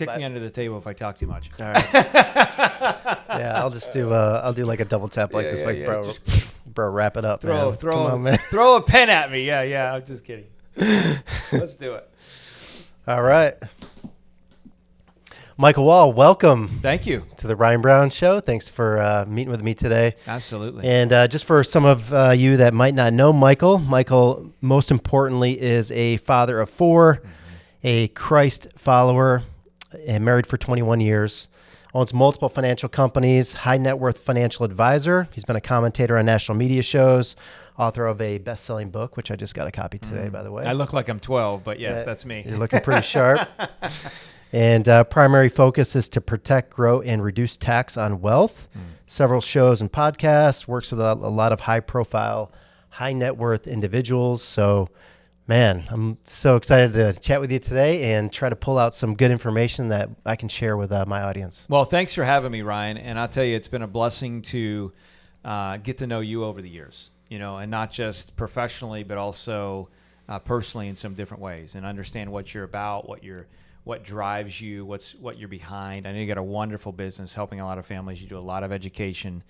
Kick me under the table if I talk too much. All right. Yeah, I'll do like a double tap like this, like bro. Bro, wrap it up, man. Come on, man. Throw a pen at me. Yeah. I'm just kidding. Let's do it. All right. Michael Wall, welcome. Thank you. To the Ryan Brown Show. Thanks for meeting with me today. Absolutely. And just for some of you that might not know Michael, most importantly, is a father of four, a Christ follower, and married for 21 years. Owns multiple financial companies, high net worth financial advisor. He's been a commentator on national media shows, author of a best-selling book, which I just got a copy today, by the way. I look like I'm 12, but yes, that's me. You're looking pretty sharp. And primary focus is to protect, grow, and reduce tax on wealth. Several shows and podcasts, works with a lot of high-profile, high-net-worth individuals. So, man, I'm so excited to chat with you today and try to pull out some good information that I can share with my audience. Well, thanks for having me, Ryan. And I'll tell you, it's been a blessing to get to know you over the years, and not just professionally, but also personally in some different ways, and understand what you're about, what drives you, what you're behind. I know you got a wonderful business helping a lot of families. You do a lot of education,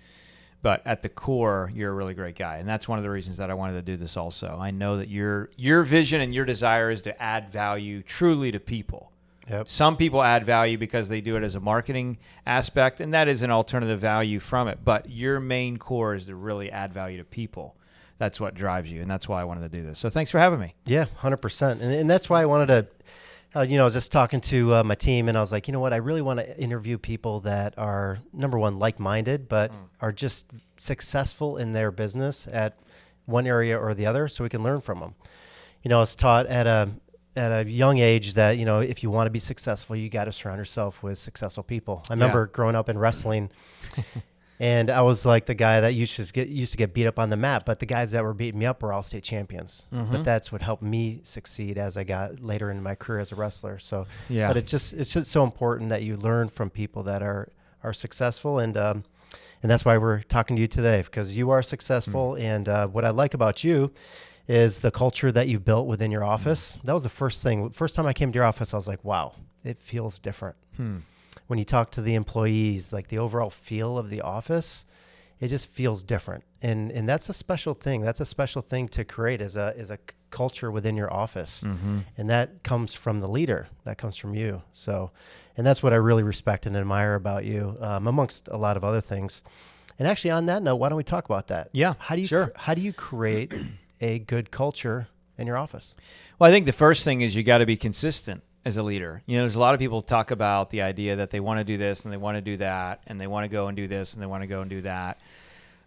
but at the core, you're a really great guy. And that's one of the reasons that I wanted to do this also. I know that your vision and your desire is to add value truly to people. Yep. Some people add value because they do it as a marketing aspect, and that is an alternative value from it. But your main core is to really add value to people. That's what drives you, and that's why I wanted to do this. So thanks for having me. Yeah, 100%. And that's why I wanted to I was just talking to my team, and I was like, you know what? I really want to interview people that are, number one, like-minded, but are just successful in their business at one area or the other, so we can learn from them. I was taught at a young age that, if you want to be successful, you got to surround yourself with successful people. I remember growing up in wrestling, and I was like the guy that used to get beat up on the mat, but the guys that were beating me up were all state champions. But that's what helped me succeed as I got later in my career as a wrestler. So, but it's just so important that you learn from people that are successful, and that's why we're talking to you today, because you are successful. And what I like about you is the culture that you've built within your office. That was the first thing. First time I came to your office, I was like, wow, it feels different. When you talk to the employees, like the overall feel of the office, it just feels different. And that's a special thing. That's a special thing to create as a culture within your office. And that comes from the leader. That comes from you. So, and that's what I really respect and admire about you, amongst a lot of other things. And actually, on that note, why don't we talk about that? Yeah, how do you create a good culture in your office? Well, I think the first thing is you got to be consistent as a leader. There's a lot of people talk about the idea that they want to do this and they want to do that, and they want to go and do this and they want to go and do that.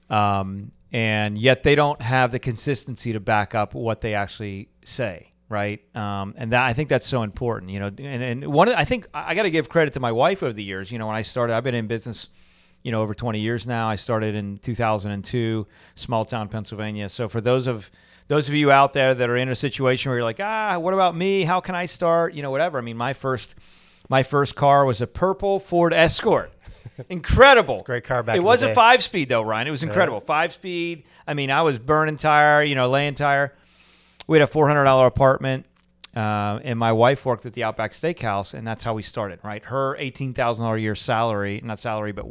And yet they don't have the consistency to back up what they actually say. Right. And that, I think that's so important, and I think I got to give credit to my wife over the years. When I started, I've been in business, over 20 years now. I started in 2002, small town Pennsylvania. So for those of you out there that are in a situation where you're like, what about me? How can I start? Whatever. I mean, my first car was a purple Ford Escort. Incredible. Great car back in the day. It was a 5-speed though, Ryan. It was incredible. 5-speed. I mean, I was burning tire, laying tire. We had a $400 apartment, and my wife worked at the Outback Steakhouse, and that's how we started, right? Her $18,000 a year salary, not salary, but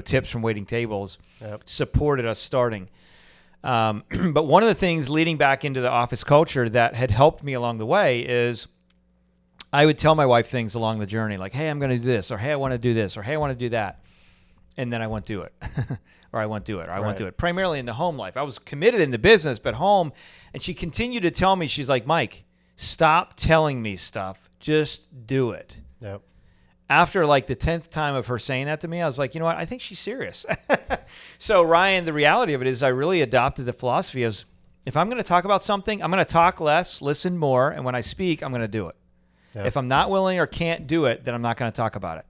tips from waiting tables, supported us starting. But one of the things leading back into the office culture that had helped me along the way is I would tell my wife things along the journey, like, hey, I'm going to do this, or hey, I want to do this, or hey, I want to do that. And then I won't do it, or I won't do it, or I won't do it. Primarily in the home life. I was committed in the business, but home. And she continued to tell me, she's like, Mike, stop telling me stuff. Just do it. Yep. After like the 10th time of her saying that to me, I was like, you know what? I think she's serious. So Ryan, the reality of it is I really adopted the philosophy of, if I'm going to talk about something, I'm going to talk less, listen more. And when I speak, I'm going to do it. Yep. If I'm not willing or can't do it, then I'm not going to talk about it.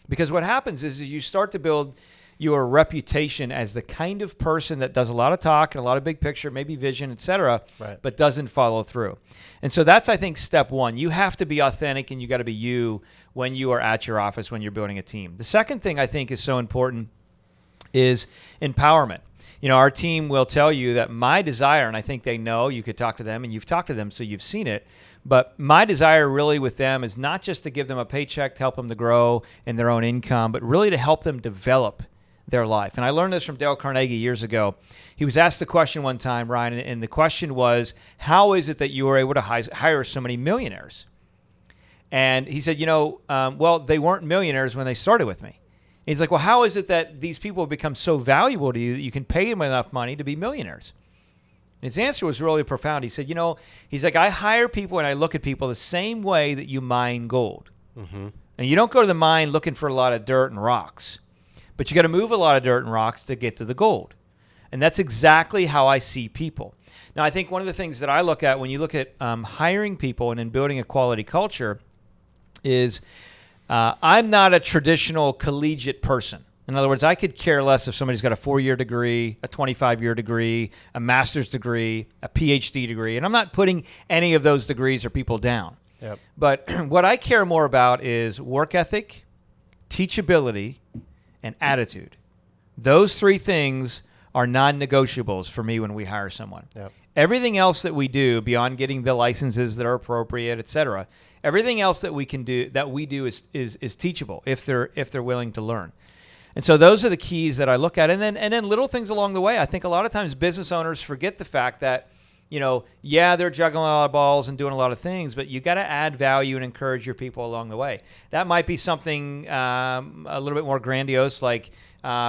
Because what happens is you start to build your reputation as the kind of person that does a lot of talk and a lot of big picture, maybe vision, et cetera, but doesn't follow through. And so that's, I think, step one. You have to be authentic, and you got to be you when you are at your office, when you're building a team. The second thing I think is so important is empowerment. Our team will tell you that my desire, and I think they know, you could talk to them and you've talked to them, so you've seen it. But my desire really with them is not just to give them a paycheck to help them to grow in their own income, but really to help them develop their life. And I learned this from Dale Carnegie years ago. He was asked the question one time, Ryan, and the question was, how is it that you were able to hire so many millionaires? And he said, well, they weren't millionaires when they started with me. He's like, well, how is it that these people have become so valuable to you that you can pay them enough money to be millionaires? And his answer was really profound. He said, he's like, I hire people and I look at people the same way that you mine gold. Mm-hmm. And you don't go to the mine looking for a lot of dirt and rocks, but you got to move a lot of dirt and rocks to get to the gold. And that's exactly how I see people. Now, I think one of the things that I look at when you look at hiring people and in building a quality culture is I'm not a traditional collegiate person. In other words, I could care less if somebody's got a 4-year degree, a 25-year degree, a master's degree, a PhD degree. And I'm not putting any of those degrees or people down. Yep. But what I care more about is work ethic, teachability, and attitude. Those 3 things are non-negotiables for me when we hire someone. Yep. Everything else that we do beyond getting the licenses that are appropriate, et cetera, everything else that we do is teachable if they're willing to learn. And so those are the keys that I look at. And then little things along the way. I think a lot of times business owners forget the fact that, they're juggling a lot of balls and doing a lot of things, but you got to add value and encourage your people along the way. That might be something a little bit more grandiose, like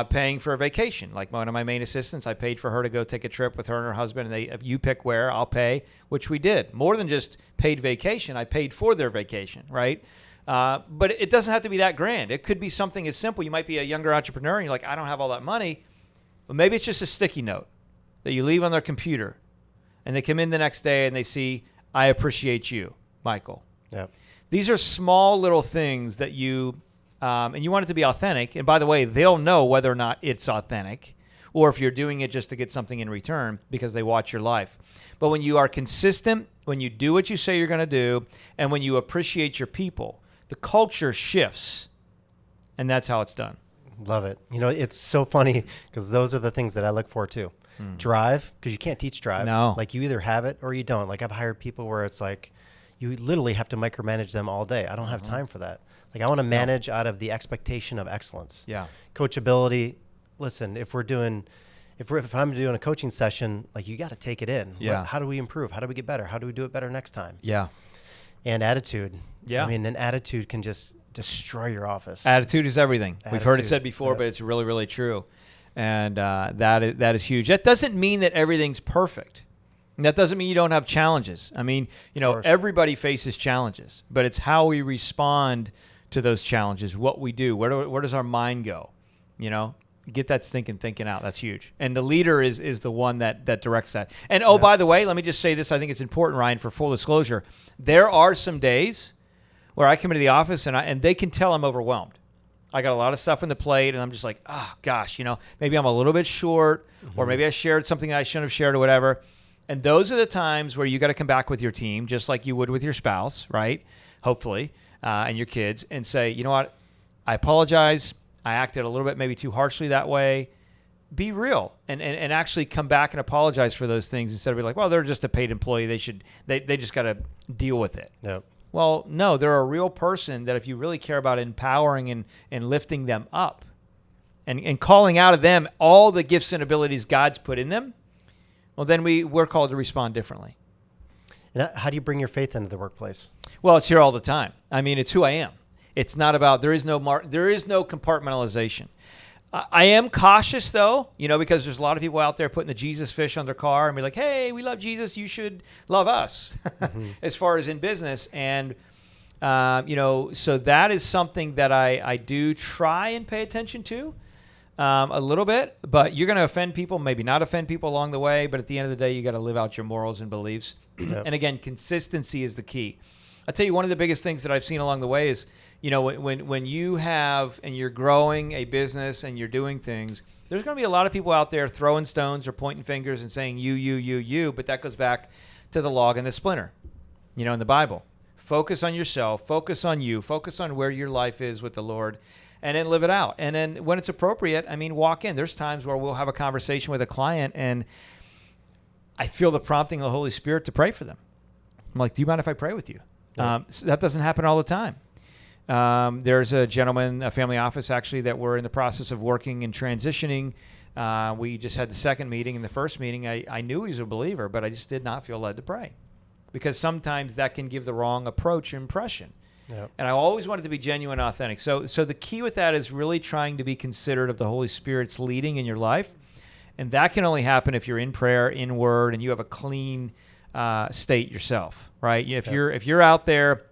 paying for a vacation. Like one of my main assistants, I paid for her to go take a trip with her and her husband, and you pick where, I'll pay, which we did. More than just paid vacation, I paid for their vacation, right? But it doesn't have to be that grand. It could be something as simple. You might be a younger entrepreneur, and you're like, I don't have all that money. But maybe it's just a sticky note that you leave on their computer, and they come in the next day and they see, I appreciate you, Michael. Yep. These are small little things that you, and you want it to be authentic. And by the way, they'll know whether or not it's authentic or if you're doing it just to get something in return because they watch your life. But when you are consistent, when you do what you say you're going to do, and when you appreciate your people, the culture shifts, and that's how it's done. Love it. It's so funny because those are the things that I look for too. Drive, because you can't teach drive. No. Like you either have it or you don't. Like I've hired people where it's like you literally have to micromanage them all day. I don't have time for that. Like I want to manage out of the expectation of excellence. Yeah. Coachability. Listen, if I'm doing a coaching session, like you got to take it in. Yeah. How do we improve? How do we get better? How do we do it better next time? Yeah. And attitude. Yeah. I mean, an attitude can just destroy your office. Attitude is everything. We've heard it said before, but it's really, really true. And that is huge. That doesn't mean that everything's perfect. And that doesn't mean you don't have challenges. I mean, everybody faces challenges, but it's how we respond to those challenges, what we do, where does our mind go? Get that stinking thinking out. That's huge. And the leader is the one that directs that. And by the way, let me just say this. I think it's important, Ryan, for full disclosure. There are some days where I come into the office and they can tell I'm overwhelmed. I got a lot of stuff on the plate, and I'm just like, oh, gosh, maybe I'm a little bit short, or maybe I shared something that I shouldn't have shared or whatever. And those are the times where you got to come back with your team, just like you would with your spouse, right? Hopefully, and your kids, and say, you know what? I apologize. I acted a little bit maybe too harshly that way. Be real and actually come back and apologize for those things instead of being like, well, they're just a paid employee. They just got to deal with it. Yep. Well, no, they're a real person that if you really care about empowering and lifting them up and calling out of them all the gifts and abilities God's put in them, well, then we're called to respond differently. And how do you bring your faith into the workplace? Well, it's here all the time. I mean, it's who I am. It's not about, there is no compartmentalization. I am cautious, though, because there's a lot of people out there putting the Jesus fish on their car and be like, hey, we love Jesus. You should love us as far as in business. And, so that is something that I do try and pay attention to a little bit. But you're going to offend people, maybe not offend people along the way. But at the end of the day, you got to live out your morals and beliefs. Yep. And, again, consistency is the key. I'll tell you one of the biggest things that I've seen along the way is, when you have and you're growing a business and you're doing things, there's going to be a lot of people out there throwing stones or pointing fingers and saying you, but that goes back to the log and the splinter, in the Bible. Focus on yourself, focus on you, focus on where your life is with the Lord, and then live it out. And then when it's appropriate, I mean, walk in. There's times where we'll have a conversation with a client and I feel the prompting of the Holy Spirit to pray for them. I'm like, do you mind if I pray with you? Yeah. So that doesn't happen all the time. There's a gentleman, a family office actually, that we're in the process of working and transitioning. We just had the second meeting. In the first meeting, I knew he was a believer, but I just did not feel led to pray because sometimes that can give the wrong approach or impression. Yep. And I always wanted to be genuine and authentic. So the key with that is really trying to be considerate of the Holy Spirit's leading in your life. And that can only happen if you're in prayer, in word, and you have a clean state yourself, right? If you're out there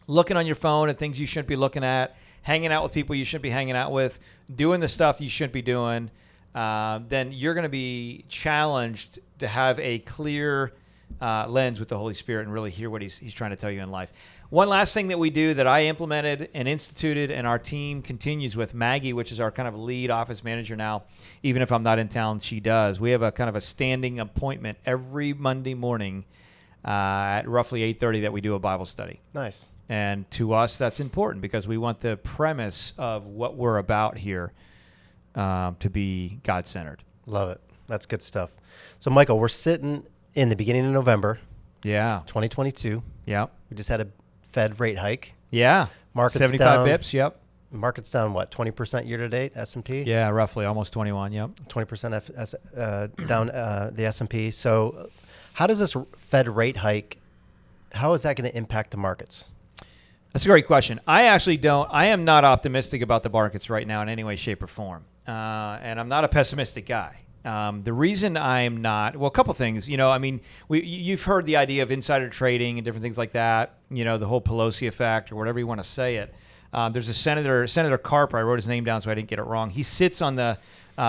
looking on your phone at things you shouldn't be looking at, hanging out with people you shouldn't be hanging out with, doing the stuff you shouldn't be doing, then you're going to be challenged to have a clear lens with the Holy Spirit and really hear what he's trying to tell you in life. One last thing that we do that I implemented and instituted and our team continues with, Maggie, which is our kind of lead office manager now, even if I'm not in town, she does. We have a kind of a standing appointment every Monday morning at roughly 8:30 that we do a Bible study. Nice. And to us, that's important because we want the premise of what we're about here to be God-centered. Love it. That's good stuff. So, Michael, we're sitting in the beginning of November, Yeah. 2022. Yep. We just had a Fed rate hike. Yeah. Market's 75 down. bips. Yep. Market's down, what, 20% year to date, S&P? Yeah, roughly almost 21. Yep. 20% down the S&P. So how does this Fed rate hike, how is that going to impact the markets? That's a great question. I am not optimistic about the markets right now in any way, shape, or form. And I'm not a pessimistic guy. The reason I'm not, well, a couple things, you've heard the idea of insider trading and different things like that, the whole Pelosi effect or whatever you want to say it. There's a Senator Carper, I wrote his name down so I didn't get it wrong. He sits on the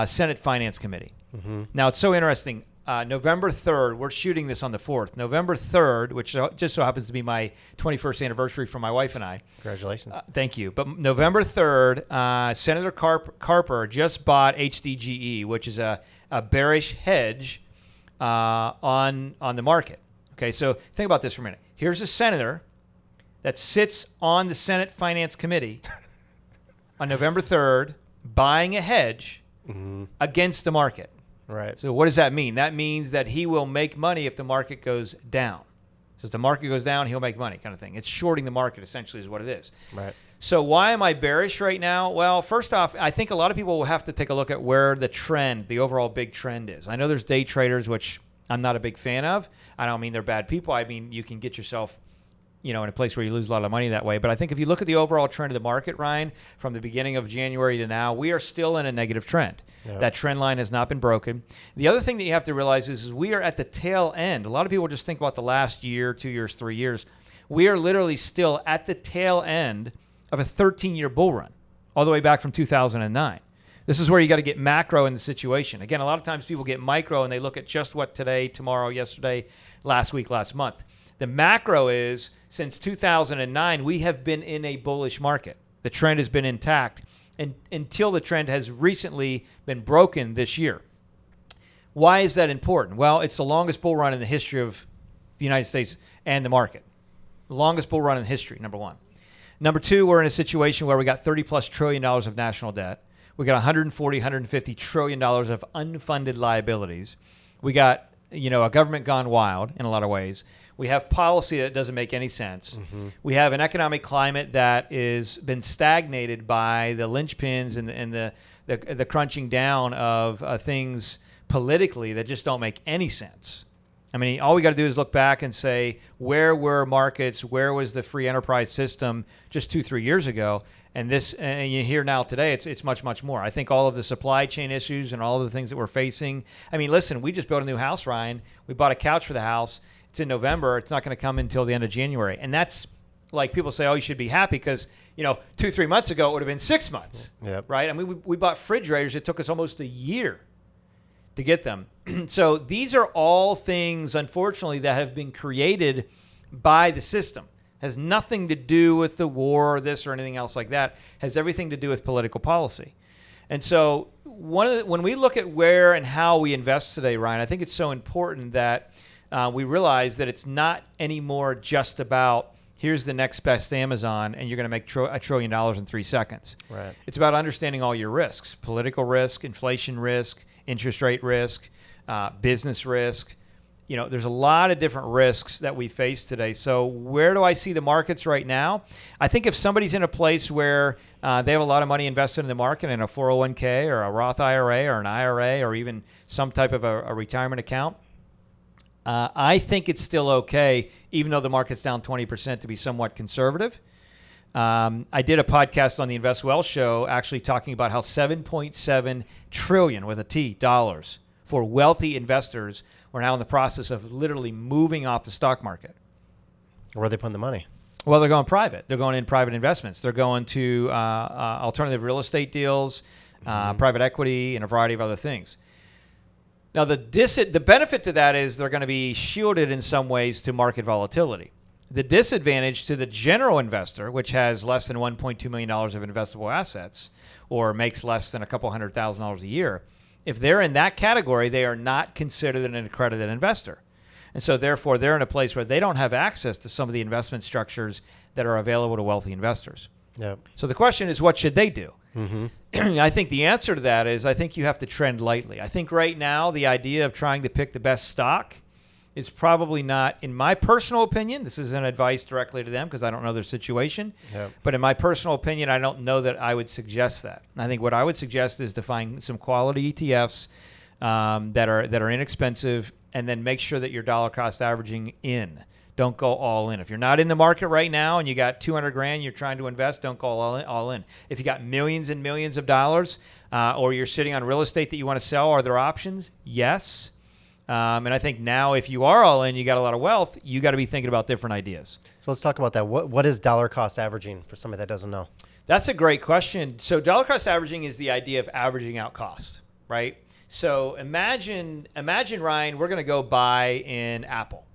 Senate Finance Committee. Mm-hmm. Now, it's so interesting. November 3rd, we're shooting this on the 4th. November 3rd, which just so happens to be my 21st anniversary for my wife and I. Congratulations. Thank you. But November 3rd, Senator Carper just bought HDGE, which is a bearish hedge on the market. Okay, so think about this for a minute. Here's a senator that sits on the Senate Finance Committee on November 3rd buying a hedge against the market. Right. So what does that mean? That means that he will make money if the market goes down. So if the market goes down, he'll make money kind of thing. It's shorting the market essentially is what it is. Right. So why am I bearish right now? Well, first off, I think a lot of people will have to take a look at where the trend, the overall big trend is. I know there's day traders, which I'm not a big fan of. I don't mean they're bad people. I mean, you can get yourself in a place where you lose a lot of money that way. But I think if you look at the overall trend of the market, Ryan, from the beginning of January to now, we are still in a negative trend. Yep. That trend line has not been broken. The other thing that you have to realize is we are at the tail end. A lot of people just think about the last year, 2 years, 3 years. We are literally still at the tail end of a 13-year bull run, all the way back from 2009. This is where you got to get macro in the situation. Again, a lot of times people get micro and they look at just what today, tomorrow, yesterday, last week, last month. The macro is, since 2009, we have been in a bullish market. The trend has been intact until the trend has recently been broken this year. Why is that important? Well, it's the longest bull run in the history of the United States and the market. The longest bull run in history, number one. Number two, we're in a situation where we got $30+ trillion of national debt. We got $150 trillion of unfunded liabilities. We got, a government gone wild in a lot of ways. We have policy that doesn't make any sense. Mm-hmm. We have an economic climate that is been stagnated by the linchpins and the crunching down of things politically that just don't make any sense. I mean, all we got to do is look back and say, where were markets? Where was the free enterprise system just 2-3 years ago? And you hear now today, it's much, much more. I think all of the supply chain issues and all of the things that we're facing. I mean, listen, we just built a new house, Ryan. We bought a couch for the house. It's in November. It's not going to come until the end of January. And that's like people say, oh, you should be happy because, 2-3 months ago, it would have been 6 months, yep. Right? I mean, we bought refrigerators. It took us almost a year to get them. So these are all things, unfortunately, that have been created by the system. Has nothing to do with the war or this or anything else like that. Has everything to do with political policy. And so when we look at where and how we invest today, Ryan, I think it's so important that we realize that it's not anymore just about here's the next best Amazon, and you're going to make $1 trillion in 3 seconds. Right. It's about understanding all your risks: political risk, inflation risk, interest rate risk, business risk. You know, there's a lot of different risks that we face today. So where do I see the markets right now? I think if somebody's in a place where they have a lot of money invested in the market in a 401k or a Roth IRA or an IRA or even some type of a retirement account, I think it's still okay, even though the market's down 20%, to be somewhat conservative. I did a podcast on the Invest Well show actually talking about how 7.7 trillion with a T dollars for wealthy investors are now in the process of literally moving off the stock market. Where are they putting the money? Well, they're going private. They're going in private investments. They're going to alternative real estate deals, private equity, and a variety of other things. Now, the benefit to that is they're going to be shielded in some ways to market volatility. The disadvantage to the general investor, which has less than $1.2 million of investable assets or makes less than a couple $100,000 a year, if they're in that category, they are not considered an accredited investor. And so therefore, they're in a place where they don't have access to some of the investment structures that are available to wealthy investors. Yep. So the question is, what should they do? Mm-hmm. I think the answer to that is I think you have to trend lightly. I think right now the idea of trying to pick the best stock is probably not, in my personal opinion, this isn't advice directly to them because I don't know their situation, but in my personal opinion, I don't know that I would suggest that. I think what I would suggest is to find some quality ETFs that are inexpensive, and then make sure that you're dollar cost averaging in. Don't go all in. If you're not in the market right now and you got 200 grand you're trying to invest, don't go all in. If you got millions and millions of dollars or you're sitting on real estate that you want to sell, are there options? Yes. And I think now if you are all in, you got a lot of wealth, you got to be thinking about different ideas. So let's talk about that. What is dollar cost averaging for somebody that doesn't know? That's a great question. So dollar cost averaging is the idea of averaging out cost, right? So imagine Ryan, we're going to go buy in Apple,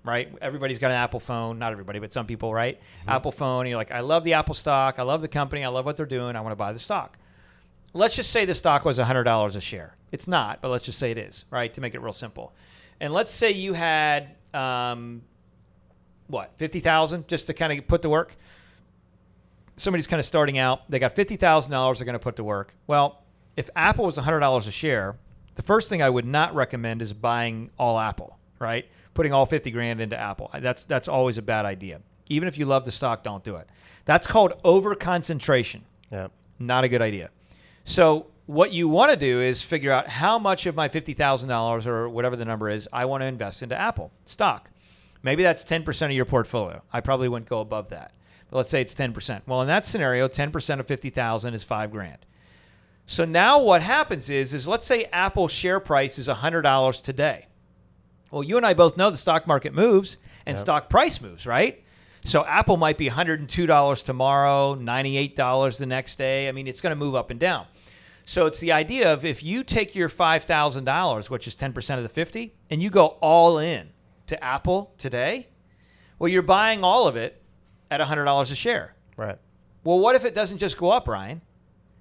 right? Everybody's got an Apple phone. Not everybody, but some people, right? Mm-hmm. Apple phone. And you're like, I love the Apple stock. I love the company. I love what they're doing. I want to buy the stock. Let's just say the stock was $100 a share. It's not, but let's just say it is, right, to make it real simple. And let's say you had, $50,000 just to kind of put to work. Somebody's kind of starting out. They got $50,000 they're going to put to work. Well, if Apple was $100 a share, the first thing I would not recommend is buying all Apple, right? Putting all 50 grand into Apple. That's always a bad idea. Even if you love the stock, don't do it. That's called overconcentration. Yeah. Not a good idea. So what you want to do is figure out how much of my $50,000 or whatever the number is I want to invest into Apple stock. Maybe that's 10% of your portfolio. I probably wouldn't go above that. But let's say it's 10%. Well, in that scenario, 10% of 50,000 is $5 grand. So now what happens is let's say Apple's share price is $100 today. Well, you and I both know the stock market moves and stock price moves, right? So Apple might be $102 tomorrow, $98 the next day. I mean, it's going to move up and down. So it's the idea of if you take your $5,000, which is 10% of the 50, and you go all in to Apple today, well, you're buying all of it at $100 a share. Right. Well, what if it doesn't just go up, Ryan?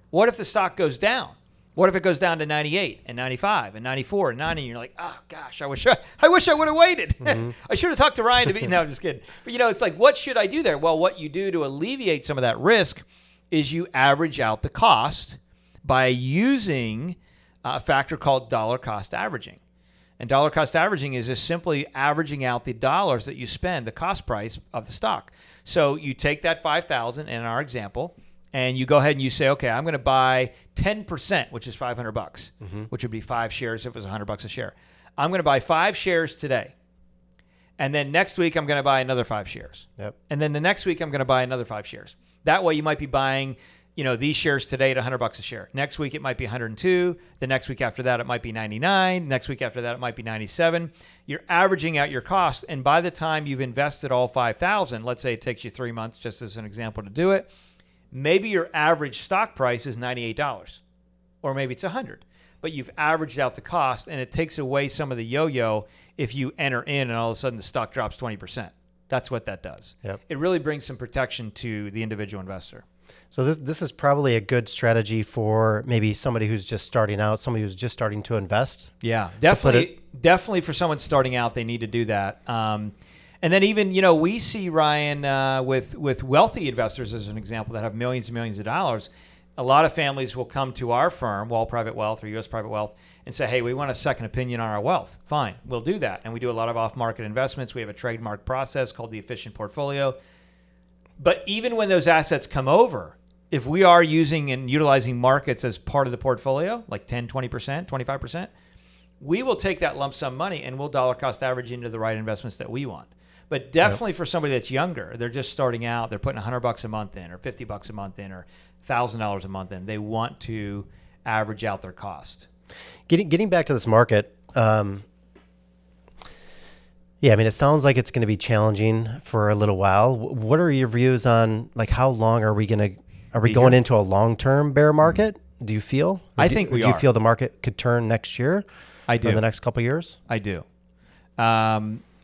What if the stock goes down? What if it goes down to 98 and 95 and 94 and 90? And you're like, oh, gosh, I wish I would have waited. Mm-hmm. I should have talked to Ryan to be. No, I'm just kidding. But, it's like, what should I do there? Well, what you do to alleviate some of that risk is you average out the cost by using a factor called dollar cost averaging. And dollar cost averaging is just simply averaging out the dollars that you spend, the cost price of the stock. So you take that $5,000 in our example, and you go ahead and you say, okay, I'm going to buy 10%, which is $500, which would be 5 shares if it was $100 a share. I'm going to buy 5 shares today. And then next week, I'm going to buy another 5 shares. Yep. And then the next week, I'm going to buy another 5 shares. That way, you might be buying, these shares today at $100 a share. Next week, it might be 102. The next week after that, it might be 99. Next week after that, it might be 97. You're averaging out your costs. And by the time you've invested all 5,000, let's say it takes you 3 months, just as an example, to do it, maybe your average stock price is $98, or maybe it's $100, but you've averaged out the cost, and it takes away some of the yo-yo if you enter in and all of a sudden the stock drops 20%. That's what that does. Yep. It really brings some protection to the individual investor. So this is probably a good strategy for maybe somebody who's just starting out, somebody who's just starting to invest. Yeah, definitely for someone starting out, they need to do that. And And then even, we see, Ryan, with wealthy investors, as an example, that have millions and millions of dollars, a lot of families will come to our firm, Wall Private Wealth or U.S. Private Wealth, and say, hey, we want a second opinion on our wealth. Fine, we'll do that. And we do a lot of off-market investments. We have a trademark process called the efficient portfolio. But even when those assets come over, if we are using and utilizing markets as part of the portfolio, like 10, 20%, 25%, we will take that lump sum money and we'll dollar cost average into the right investments that we want. But definitely for somebody that's younger, they're just starting out, they're putting $100 a month in or $50 a month in or $1,000 a month in. They want to average out their cost. Getting back to this market, it sounds like it's going to be challenging for a little while. What are your views on how long are we going into a long-term bear market? Do you feel? I think we are. Do you feel the market could turn next year? I do. In the next couple of years? I do.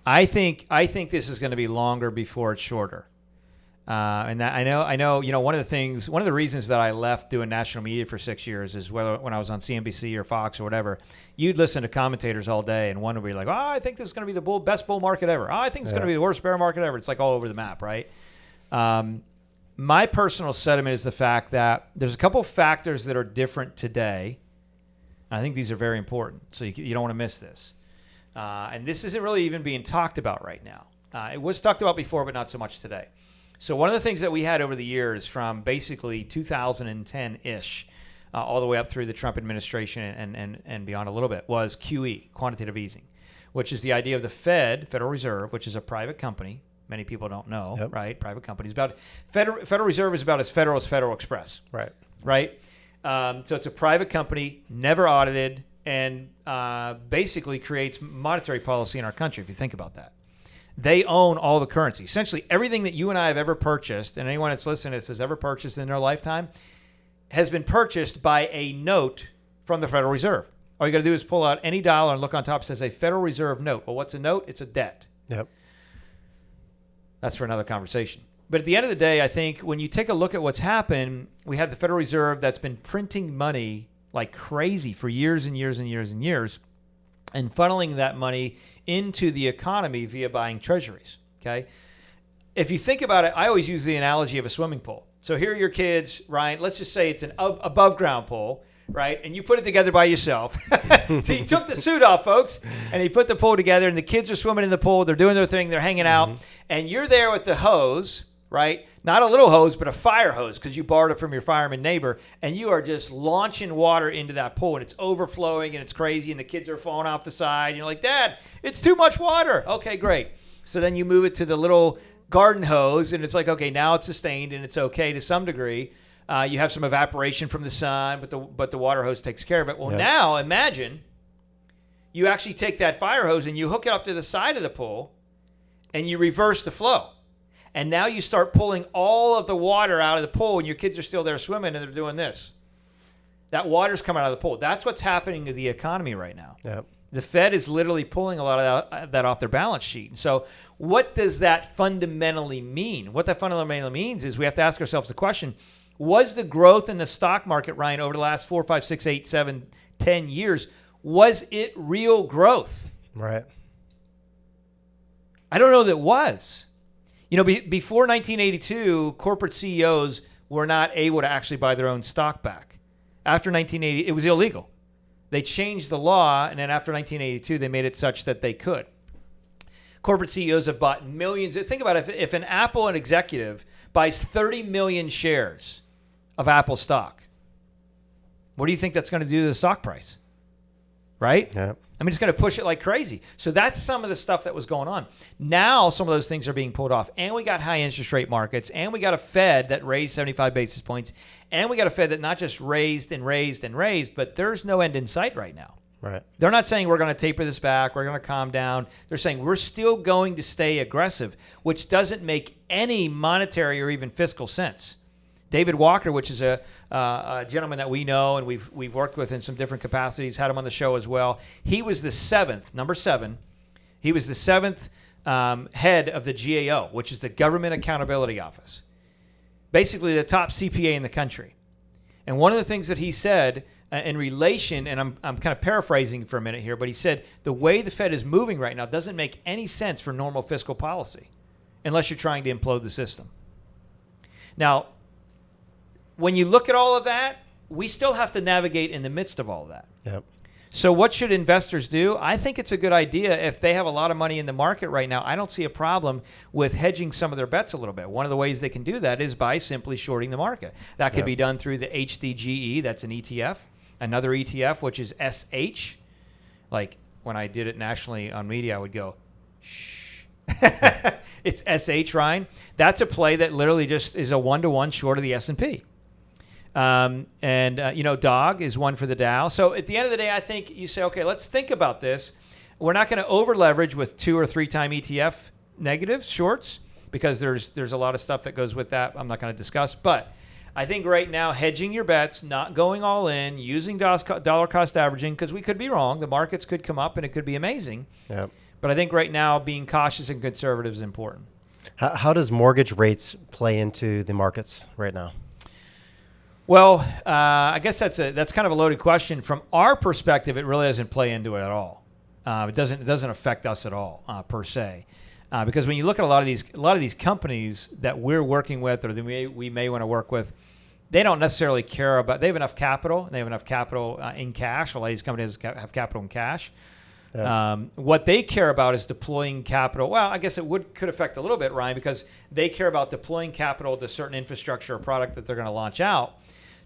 I think this is going to be longer before it's shorter. And that, I know, one of the reasons that I left doing national media for 6 years is when I was on CNBC or Fox or whatever, you'd listen to commentators all day and one would be like, I think this is going to be the best bull market ever. I think it's going to be the worst bear market ever. It's like all over the map, right? My personal sentiment is the fact that there's a couple factors that are different today. I think these are very important. So you don't want to miss this. And this isn't really even being talked about right now. It was talked about before, but not so much today. So one of the things that we had over the years from basically 2010-ish all the way up through the Trump administration and beyond a little bit was QE, quantitative easing, which is the idea of the Federal Reserve, which is a private company. Many people don't know, right? Private companies. Federal Reserve is about as Federal Express. Right? So it's a private company, never audited, and basically creates monetary policy in our country, if you think about that. They own all the currency. Essentially, everything that you and I have ever purchased, and anyone that's listening to this has ever purchased in their lifetime, has been purchased by a note from the Federal Reserve. All you got to do is pull out any dollar and look on top. It says a Federal Reserve note. Well, what's a note? It's a debt. Yep. That's for another conversation. But at the end of the day, I think when you take a look at what's happened, we have the Federal Reserve that's been printing money like crazy for years and years and years and years, and funneling that money into the economy via buying treasuries, okay? If you think about it, I always use the analogy of a swimming pool. So here are your kids, Ryan. Let's just say it's an above-ground pool, right? And you put it together by yourself. So you took the suit off, folks, and you put the pool together, and the kids are swimming in the pool. They're doing their thing. They're hanging out. And you're there with the hose, right? Not a little hose, but a fire hose because you borrowed it from your fireman neighbor, and you are just launching water into that pool, and it's overflowing, and it's crazy, and the kids are falling off the side. And you're like, Dad, it's too much water. Okay, great. So then you move it to the little garden hose, and it's like, okay, now it's sustained, and it's okay to some degree. You have some evaporation from the sun, but the water hose takes care of it. Well, now imagine you actually take that fire hose, and you hook it up to the side of the pool, and you reverse the flow. And now you start pulling all of the water out of the pool, and your kids are still there swimming, and they're doing this. That water's coming out of the pool. That's what's happening to the economy right now. Yep. The Fed is literally pulling a lot of that off their balance sheet. So what does that fundamentally mean? What that fundamentally means is we have to ask ourselves the question, was the growth in the stock market, Ryan, over the last 4, 5, 6, 8, 7, 10 years, was it real growth? Right. I don't know that it was. Before 1982, corporate CEOs were not able to actually buy their own stock back. After 1980, it was illegal. They changed the law, and then after 1982, they made it such that they could. Corporate CEOs have bought millions. Think about it. If an Apple executive buys 30 million shares of Apple stock, what do you think that's going to do to the stock price? Right? Yeah. I mean, it's going to push it like crazy. So that's some of the stuff that was going on. Now, some of those things are being pulled off. And we got high interest rate markets. And we got a Fed that raised 75 basis points. And we got a Fed that not just raised and raised and raised, but there's no end in sight right now. Right. They're not saying we're going to taper this back, we're going to calm down. They're saying we're still going to stay aggressive, which doesn't make any monetary or even fiscal sense. David Walker, which is a gentleman that we know and we've worked with in some different capacities, had him on the show as well. He was the number 7. He was the 7th head of the GAO, which is the Government Accountability Office. Basically the top CPA in the country. And one of the things that he said in relation, and I'm kind of paraphrasing for a minute here, but he said the way the Fed is moving right now doesn't make any sense for normal fiscal policy unless you're trying to implode the system. Now, when you look at all of that, we still have to navigate in the midst of all of that. Yep. So what should investors do? I think it's a good idea if they have a lot of money in the market right now. I don't see a problem with hedging some of their bets a little bit. One of the ways they can do that is by simply shorting the market. That could be done through the HDGE, that's an ETF. Another ETF, which is SH. Like when I did it nationally on media, I would go, shh. It's SH, Ryan. That's a play that literally just is a 1-to-1 short of the S&P. DOG is one for the Dow. So at the end of the day, I think you say, okay, let's think about this. We're not going to over leverage with 2 or 3 time ETF negatives, shorts, because there's a lot of stuff that goes with that I'm not going to discuss. But I think right now, hedging your bets, not going all in, using dollar cost averaging, because we could be wrong. The markets could come up and it could be amazing. Yep. But I think right now, being cautious and conservative is important. How does mortgage rates play into the markets right now? Well, I guess that's kind of a loaded question. From our perspective, it really doesn't play into it at all. It doesn't affect us at all per se, because when you look at a lot of these companies that we're working with or that we may want to work with, they don't necessarily care about. They have enough capital. They have enough capital in cash. A lot of these companies have capital in cash. Yeah. What they care about is deploying capital. Well, I guess it could affect a little bit, Ryan, because they care about deploying capital to certain infrastructure or product that they're going to launch out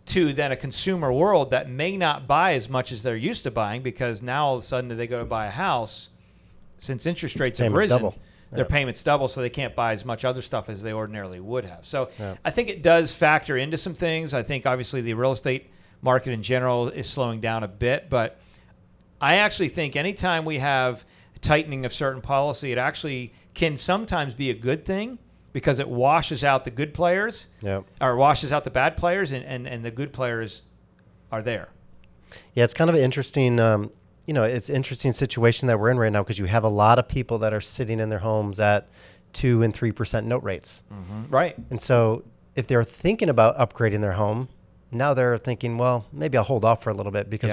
to then a consumer world that may not buy as much as they're used to buying, because now all of a sudden they go to buy a house, since interest rates have risen, their payments double, so they can't buy as much other stuff as they ordinarily would have. So I think it does factor into some things. I think obviously the real estate market in general is slowing down a bit, but I actually think anytime we have tightening of certain policy, it actually can sometimes be a good thing, because it washes out the good players, or washes out the bad players, and the good players are there. Yeah, it's kind of an interesting, it's an interesting situation that we're in right now, because you have a lot of people that are sitting in their homes at 2 and 3% note rates. Mm-hmm. Right. And so if they're thinking about upgrading their home, now they're thinking, well, maybe I'll hold off for a little bit, because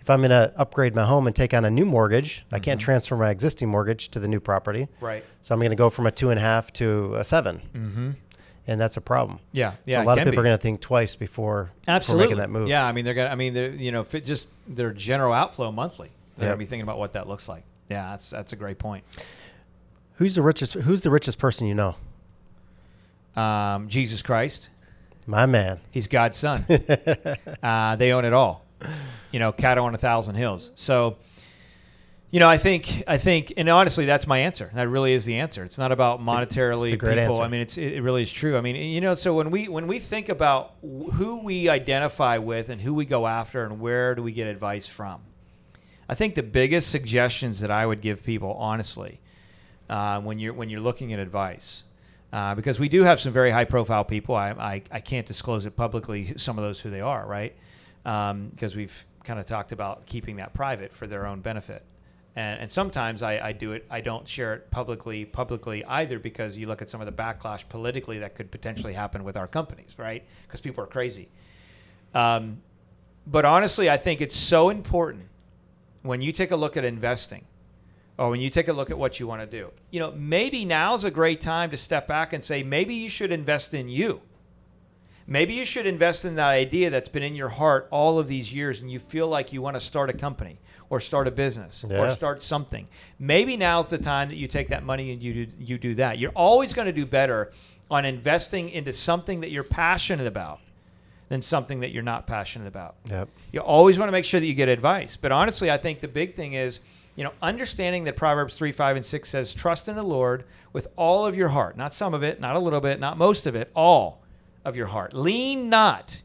if I'm going to upgrade my home and take on a new mortgage, I can't transfer my existing mortgage to the new property. Right. So I'm going to go from a 2.5 to a 7. Mm-hmm. And that's a problem. Yeah. So a lot of people are going to think twice before making that move. Yeah. I mean, their general outflow monthly, they're going to be thinking about what that looks like. Yeah. That's a great point. Who's the richest person you know? Jesus Christ. My man. He's God's son. They own it all. Cattle on 1,000 hills. So, I think, and honestly, that's my answer. That really is the answer. It's not about monetarily it's a great people. Answer. I mean, it really is true. I mean, so when we think about who we identify with and who we go after and where do we get advice from, I think the biggest suggestions that I would give people, honestly, when you're looking at advice, because we do have some very high profile people. I can't disclose it publicly, some of those who they are, right? Because we've kind of talked about keeping that private for their own benefit. And sometimes I do it. I don't share it publicly either, because you look at some of the backlash politically that could potentially happen with our companies, right? Because people are crazy. But honestly, I think it's so important when you take a look at investing, or when you take a look at what you want to do. Maybe now's a great time to step back and say, maybe you should invest in you. Maybe you should invest in that idea that's been in your heart all of these years, and you feel like you want to start a company or start a business or start something. Maybe now's the time that you take that money and you do that. You're always going to do better on investing into something that you're passionate about than something that you're not passionate about. Yep. You always want to make sure that you get advice. But honestly, I think the big thing is, understanding that Proverbs 3, 5, and 6 says, trust in the Lord with all of your heart. Not some of it, not a little bit, not most of it, all of your heart. Lean not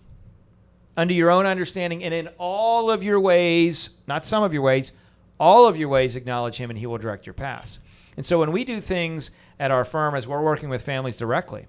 unto your own understanding, and in all of your ways, not some of your ways, all of your ways acknowledge him, and he will direct your paths. And so when we do things at our firm, as we're working with families directly,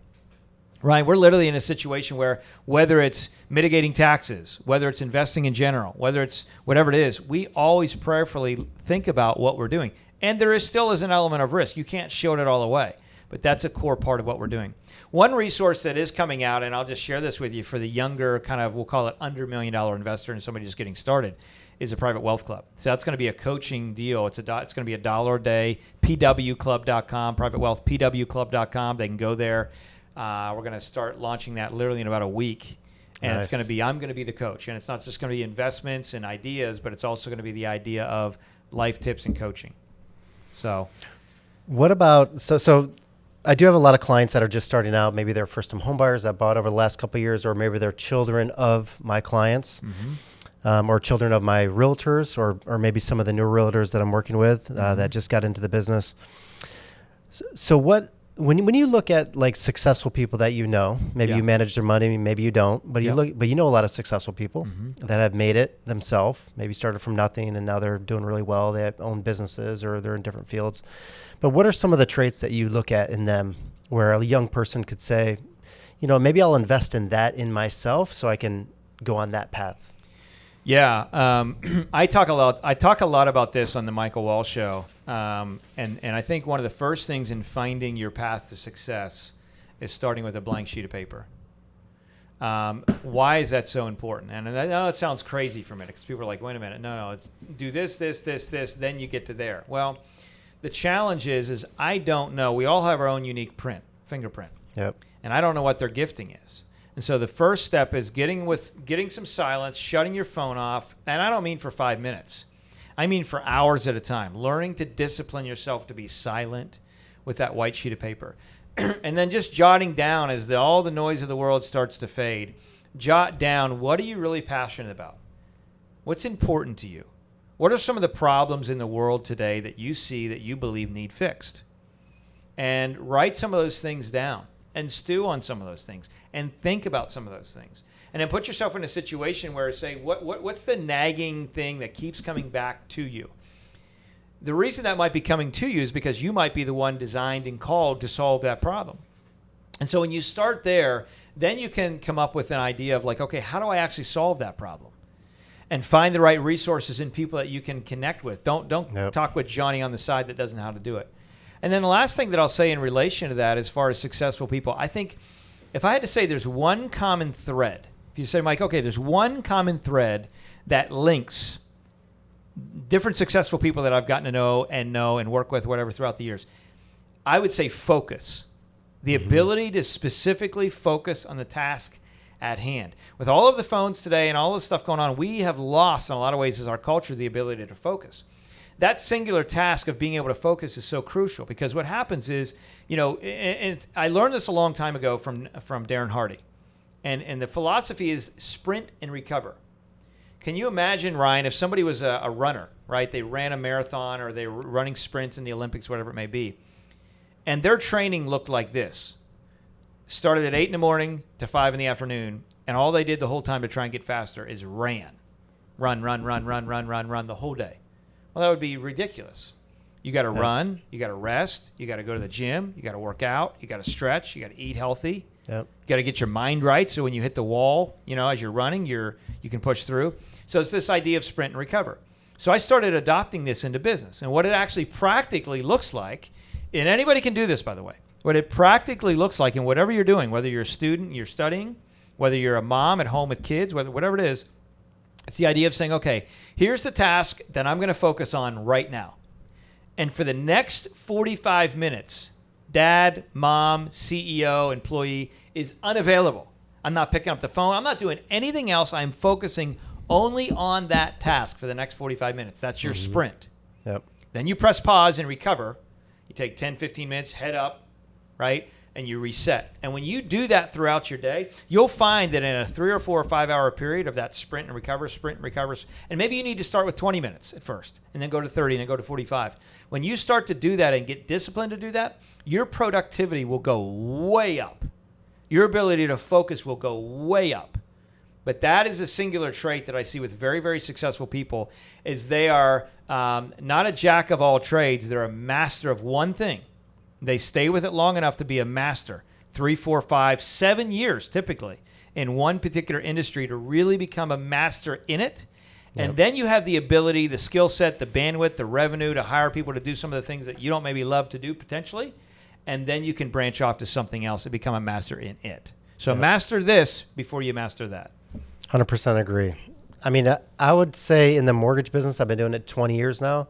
Ryan, we're literally in a situation where whether it's mitigating taxes, whether it's investing in general, whether it's whatever it is, we always prayerfully think about what we're doing. And there still is an element of risk. You can't shield it all away. but that's a core part of what we're doing. One resource that is coming out, and I'll just share this with you for the younger kind of, we'll call it under $1 million investor and somebody just getting started, is a private wealth club. So that's going to be a coaching deal. It's going to be $1 a day, pwclub.com, private wealth, pwclub.com. They can go there. We're going to start launching that literally in about a week. And It's going to be, I'm going to be the coach. And it's not just going to be investments and ideas, but it's also going to be the idea of life tips and coaching. So what about, so I do have a lot of clients that are just starting out. Maybe they're first-time home buyers that bought over the last couple of years, or maybe they're children of my clients. Or children of my realtors, or maybe some of the newer realtors that I'm working with that just got into the business. So when you look at like successful people that you know, maybe you manage their money, maybe you don't, but you know a lot of successful people that have made it themselves, maybe started from nothing and now they're doing really well. They own businesses or they're in different fields. But what are some of the traits that you look at in them where a young person could say, you know, maybe I'll invest in that in myself so I can go on that path? Yeah, I talk a lot about this on the Michael Wall Show, and I think one of the first things in finding your path to success is starting with a blank sheet of paper. Why is that so important? And I know it sounds crazy for a minute because people are like, wait a minute, no, it's do this, then you get to there. Well, the challenge is I don't know. We all have our own unique fingerprint. Yep. And I don't know what their gifting is. And so the first step is getting some silence, shutting your phone off. And I don't mean for 5 minutes. I mean for hours at a time. Learning to discipline yourself to be silent with that white sheet of paper. And then just jotting down as all the noise of the world starts to fade. Jot down, what are you really passionate about? What's important to you? What are some of the problems in the world today that you see that you believe need fixed? And write some of those things down. And stew on some of those things and think about some of those things. And then put yourself in a situation where say, what's the nagging thing that keeps coming back to you? The reason that might be coming to you is because you might be the one designed and called to solve that problem. And so when you start there, then you can come up with an idea of like, okay, how do I actually solve that problem? And find the right resources and people that you can connect with. Don't talk with Johnny on the side that doesn't know how to do it. And then the last thing that I'll say in relation to that, as far as successful people, I think if I had to say there's one common thread, if you say, Mike, okay, there's one common thread that links different successful people that I've gotten to know and work with, whatever, throughout the years, I would say focus. The ability to specifically focus on the task at hand. With all of the phones today and all this stuff going on, we have lost in a lot of ways as our culture the ability to focus. That singular task of being able to focus is so crucial because what happens is, you know, I learned this a long time ago from Darren Hardy. And the philosophy is sprint and recover. Can you imagine, Ryan, if somebody was a runner, right? They ran a marathon or they were running sprints in the Olympics, whatever it may be. And their training looked like this. Started at 8 in the morning to 5 in the afternoon. And all they did the whole time to try and get faster is run the whole day. Well, that would be ridiculous. You got to run, you got to rest, you got to go to the gym, you got to work out, you got to stretch, you got to eat healthy. Yep. You got to get your mind right so when you hit the wall, you know, as you're running, you can push through. So it's this idea of sprint and recover. So I started adopting this into business. And what it actually practically looks like, and anybody can do this, by the way, what it practically looks like in whatever you're doing, whether you're a student, you're studying, whether you're a mom at home with kids, whatever it is, it's the idea of saying, okay, here's the task that I'm going to focus on right now. And for the next 45 minutes, dad, mom, CEO, employee is unavailable. I'm not picking up the phone. I'm not doing anything else. I'm focusing only on that task for the next 45 minutes. That's your sprint. Yep. Then you press pause and recover. You take 10, 15 minutes, head up, right? And you reset. And when you do that throughout your day, you'll find that in a 3 or 4 or 5 hour period of that sprint and recover, and maybe you need to start with 20 minutes at first, and then go to 30, and then go to 45. When you start to do that and get disciplined to do that, your productivity will go way up. Your ability to focus will go way up. But that is a singular trait that I see with very, very successful people, is they are not a jack of all trades. They're a master of one thing. They stay with it long enough to be a master, 3, 4, 5, 7 years typically in one particular industry to really become a master in it. And then you have the ability, the skill set, the bandwidth, the revenue to hire people to do some of the things that you don't maybe love to do potentially. and then you can branch off to something else and become a master in it. So master this before you master that. 100% agree. I mean, I would say in the mortgage business, I've been doing it 20 years now.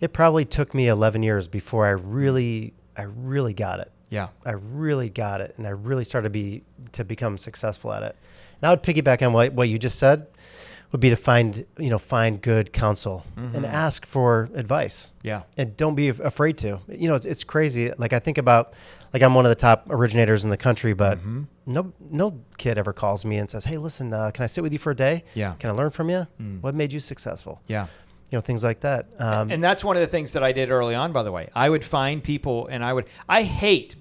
It probably took me 11 years before I really got it. Yeah. I really got it, and I really started to become successful at it. And I would piggyback on what you just said, would be to find good counsel and ask for advice. Yeah. And don't be afraid to. It's crazy. Like I think about, like I'm one of the top originators in the country, but no kid ever calls me and says, "Hey, listen, can I sit with you for a day? Yeah. Can I learn from you? What made you successful?" Yeah. Things like that. And that's one of the things that I did early on, by the way. I would find people and I hate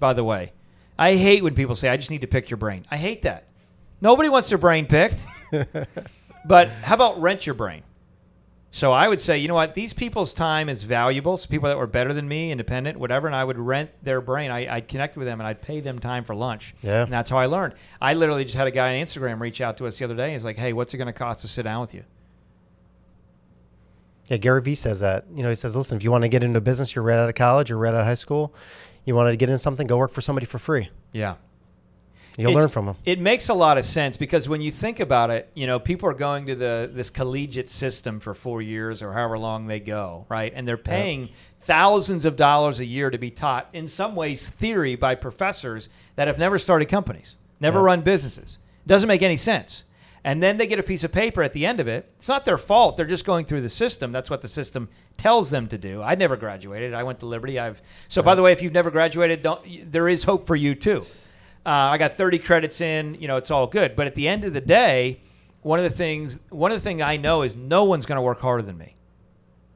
when people say, "I just need to pick your brain." I hate that. Nobody wants their brain picked. But how about rent your brain? So I would say, you know what? These people's time is valuable. So people that were better than me, independent, whatever, and I would rent their brain. I'd connect with them, and I'd pay them time for lunch. Yeah. And that's how I learned. I literally just had a guy on Instagram reach out to us the other day. He's like, "Hey, what's it going to cost to sit down with you?" Yeah, Gary Vee says that. He says, listen, if you want to get into a business, you're right out of college, you're right out of high school, you wanted to get into something, go work for somebody for free. Yeah. You'll learn from them. It makes a lot of sense because when you think about it, people are going to this collegiate system for 4 years or however long they go, right? And they're paying thousands of dollars a year to be taught, in some ways, theory by professors that have never started companies, never run businesses. It doesn't make any sense. And then they get a piece of paper at the end of it. It's not their fault. They're just going through the system. That's what the system tells them to do. I never graduated. I went to Liberty. By the way, if you've never graduated, there is hope for you too. I got 30 credits in. It's all good. But at the end of the day, one of the things I know is no one's going to work harder than me.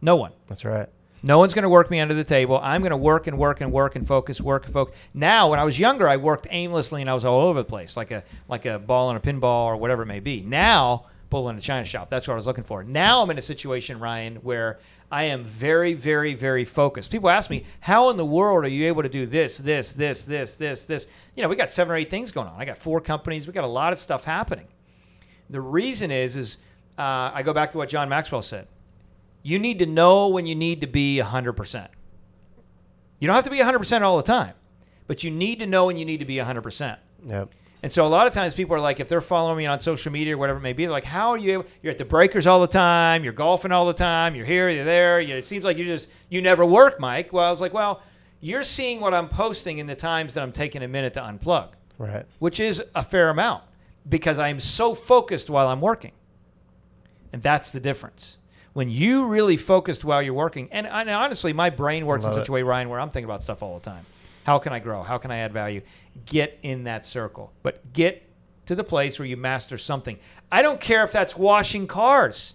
No one. That's right. No one's going to work me under the table. I'm going to work and work and work and focus, work and focus. Now, when I was younger, I worked aimlessly and I was all over the place, like a ball in a pinball or whatever it may be. Now, bull in a china shop. That's what I was looking for. Now I'm in a situation, Ryan, where I am very, very, very focused. People ask me, how in the world are you able to do this? We got 7 or 8 things going on. I got 4 companies. We got a lot of stuff happening. The reason is I go back to what John Maxwell said. You need to know when you need to be 100%. You don't have to be 100% all the time, but you need to know when you need to be 100%. Yep. And so a lot of times people are like, if they're following me on social media or whatever it may be, they're like, how are you able? You're at the breakers all the time. You're golfing all the time. You're here, you're there. It seems like you never work, Mike. Well, I was like, well, you're seeing what I'm posting in the times that I'm taking a minute to unplug. Right. Which is a fair amount because I'm so focused while I'm working. And that's the difference. When you really focused while you're working, and honestly, my brain works in such a way, Ryan, where I'm thinking about stuff all the time. How can I grow? How can I add value? Get in that circle. But get to the place where you master something. I don't care if that's washing cars.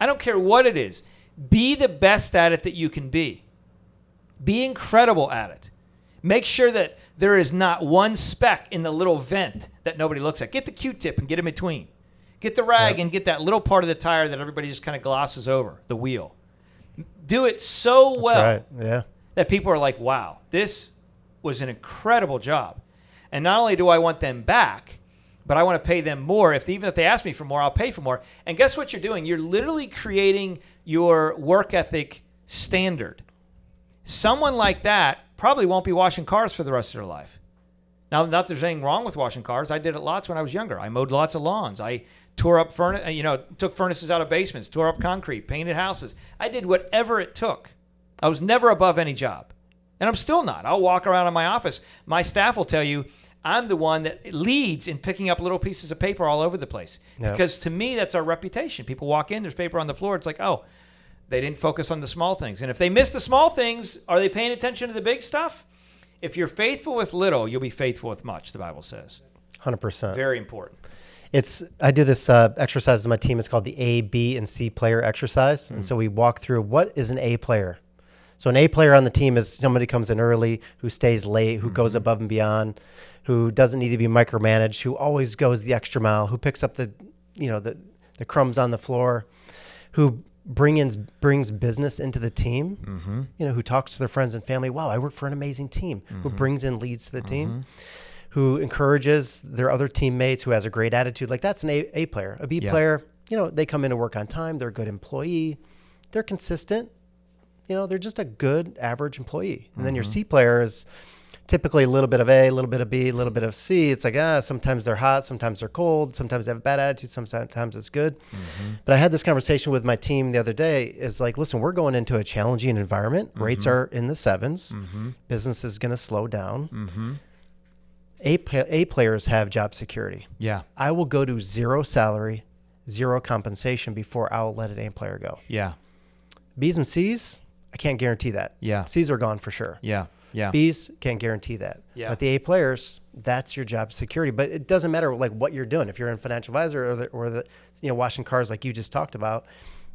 I don't care what it is. Be the best at it that you can be. Be incredible at it. Make sure that there is not one speck in the little vent that nobody looks at. Get the Q-tip and get in between. Get the rag and get that little part of the tire that everybody just kind of glosses over, the wheel. Do it so well that people are like, wow, this was an incredible job. And not only do I want them back, but I want to pay them more. Even if they ask me for more, I'll pay for more. And guess what you're doing? You're literally creating your work ethic standard. Someone like that probably won't be washing cars for the rest of their life. Now, not that there's anything wrong with washing cars. I did it lots when I was younger. I mowed lots of lawns. I tore up took furnaces out of basements, tore up concrete, painted houses. I did whatever it took. I was never above any job. And I'm still not. I'll walk around in my office. My staff will tell you I'm the one that leads in picking up little pieces of paper all over the place. Yep. Because to me, that's our reputation. People walk in, there's paper on the floor. It's like, oh, they didn't focus on the small things. And if they miss the small things, are they paying attention to the big stuff? If you're faithful with little, you'll be faithful with much, the Bible says. 100%. Very important. I do this exercise with my team. It's called the A, B, and C player exercise. And so we walk through what is an A player. So an A player on the team is somebody who comes in early, who stays late, who goes above and beyond, who doesn't need to be micromanaged, who always goes the extra mile, who picks up the crumbs on the floor, who brings business into the team, who talks to their friends and family. Wow, I work for an amazing team. Who brings in leads to the team, who encourages their other teammates, who has a great attitude. Like that's an A player. A B player, they come in to work on time. They're a good employee. They're consistent. They're just a good average employee. And then your C player is typically a little bit of A, a little bit of B, a little bit of C. It's like, sometimes they're hot, sometimes they're cold, sometimes they have a bad attitude, sometimes it's good. But I had this conversation with my team the other day. Is like, listen, we're going into a challenging environment. Rates are in the 7s. Business is going to slow down. A players have job security. Yeah. I will go to 0 salary, 0 compensation before I'll let an A player go. Yeah. B's and C's, I can't guarantee that. Yeah. C's are gone for sure. Yeah. Yeah. B's can't guarantee that. Yeah. But the A players, that's your job security. But it doesn't matter like what you're doing. If you're in financial advisor or the washing cars like you just talked about,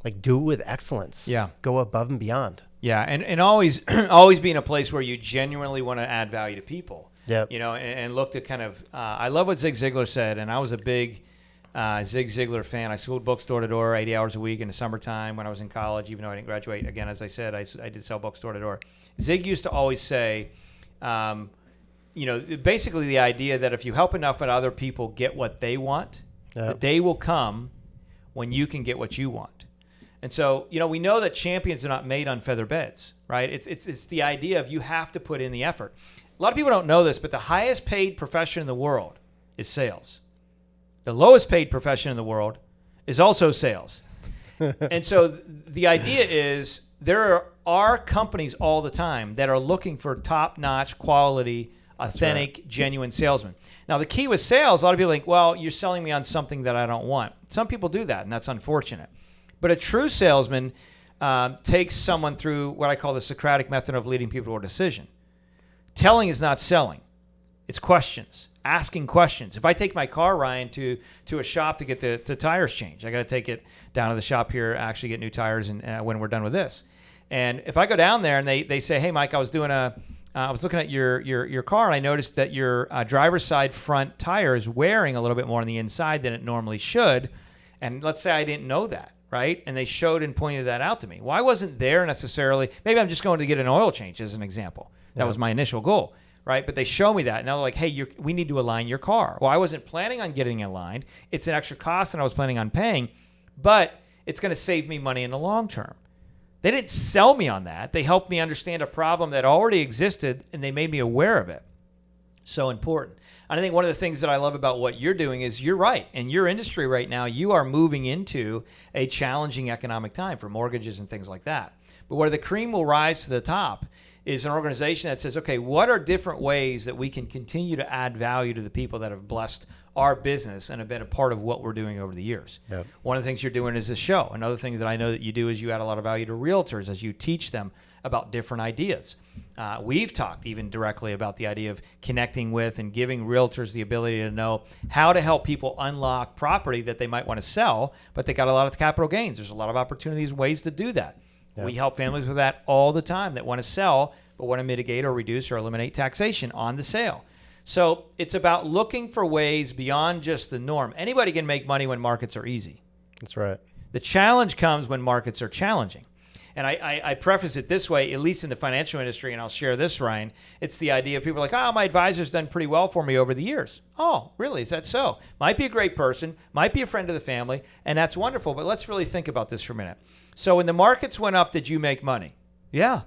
like do it with excellence. Yeah. Go above and beyond. Yeah. And always always be in a place where you genuinely want to add value to people. Yeah. And look to kind of I love what Zig Ziglar said, and I was a big Zig Ziglar fan. I sold books door to door 80 hours a week in the summertime when I was in college, even though I didn't graduate. Again, as I said, I did sell books door to door. Zig used to always say, basically the idea that if you help enough other people get what they want, the day will come when you can get what you want. And so, we know that champions are not made on feather beds, right? It's the idea of you have to put in the effort. A lot of people don't know this, but the highest paid profession in the world is sales. The lowest paid profession in the world is also sales. And so the idea is there are companies all the time that are looking for top-notch, quality, authentic, genuine salesmen. Now, the key with sales, a lot of people think, well, you're selling me on something that I don't want. Some people do that, and that's unfortunate. But a true salesman takes someone through what I call the Socratic method of leading people to a decision. Telling is not selling. It's questions. Asking questions. If I take my car, Ryan, to a shop to get the tires changed, I got to take it down to the shop here, actually get new tires, and when we're done with this. And if I go down there and they say, hey, Mike, I was looking at your car, and I noticed that your driver's side front tire is wearing a little bit more on the inside than it normally should. And let's say I didn't know that, right? And they showed and pointed that out to me. Well, I wasn't there necessarily. Maybe I'm just going to get an oil change as an example. That was my initial goal. Right, but they show me that. Now they're like, hey, we need to align your car. Well, I wasn't planning on getting aligned. It's an extra cost than I was planning on paying, but it's going to save me money in the long term. They didn't sell me on that. They helped me understand a problem that already existed, and they made me aware of it. So important. And I think one of the things that I love about what you're doing is you're right. In your industry right now, you are moving into a challenging economic time for mortgages and things like that. But where the cream will rise to the top is an organization that says, okay, what are different ways that we can continue to add value to the people that have blessed our business and have been a part of what we're doing over the years? Yep. One of the things you're doing is this show. Another thing that I know that you do is you add a lot of value to realtors as you teach them about different ideas. We've talked even directly about the idea of connecting with and giving realtors the ability to know how to help people unlock property that they might want to sell, but they got a lot of capital gains. There's a lot of opportunities and ways to do that. Yeah. We help families with that all the time that want to sell but want to mitigate or reduce or eliminate taxation on the sale. So it's about looking for ways beyond just the norm. Anybody can make money when markets are easy. That's right. The challenge comes when markets are challenging. And I preface it this way, at least in the financial industry, and I'll share this, Ryan. It's the idea of people like, oh, my advisor's done pretty well for me over the years. Oh, really? Is that so? Might be a great person, might be a friend of the family, and that's wonderful. But let's really think about this for a minute. So when the markets went up, did you make money? Yeah.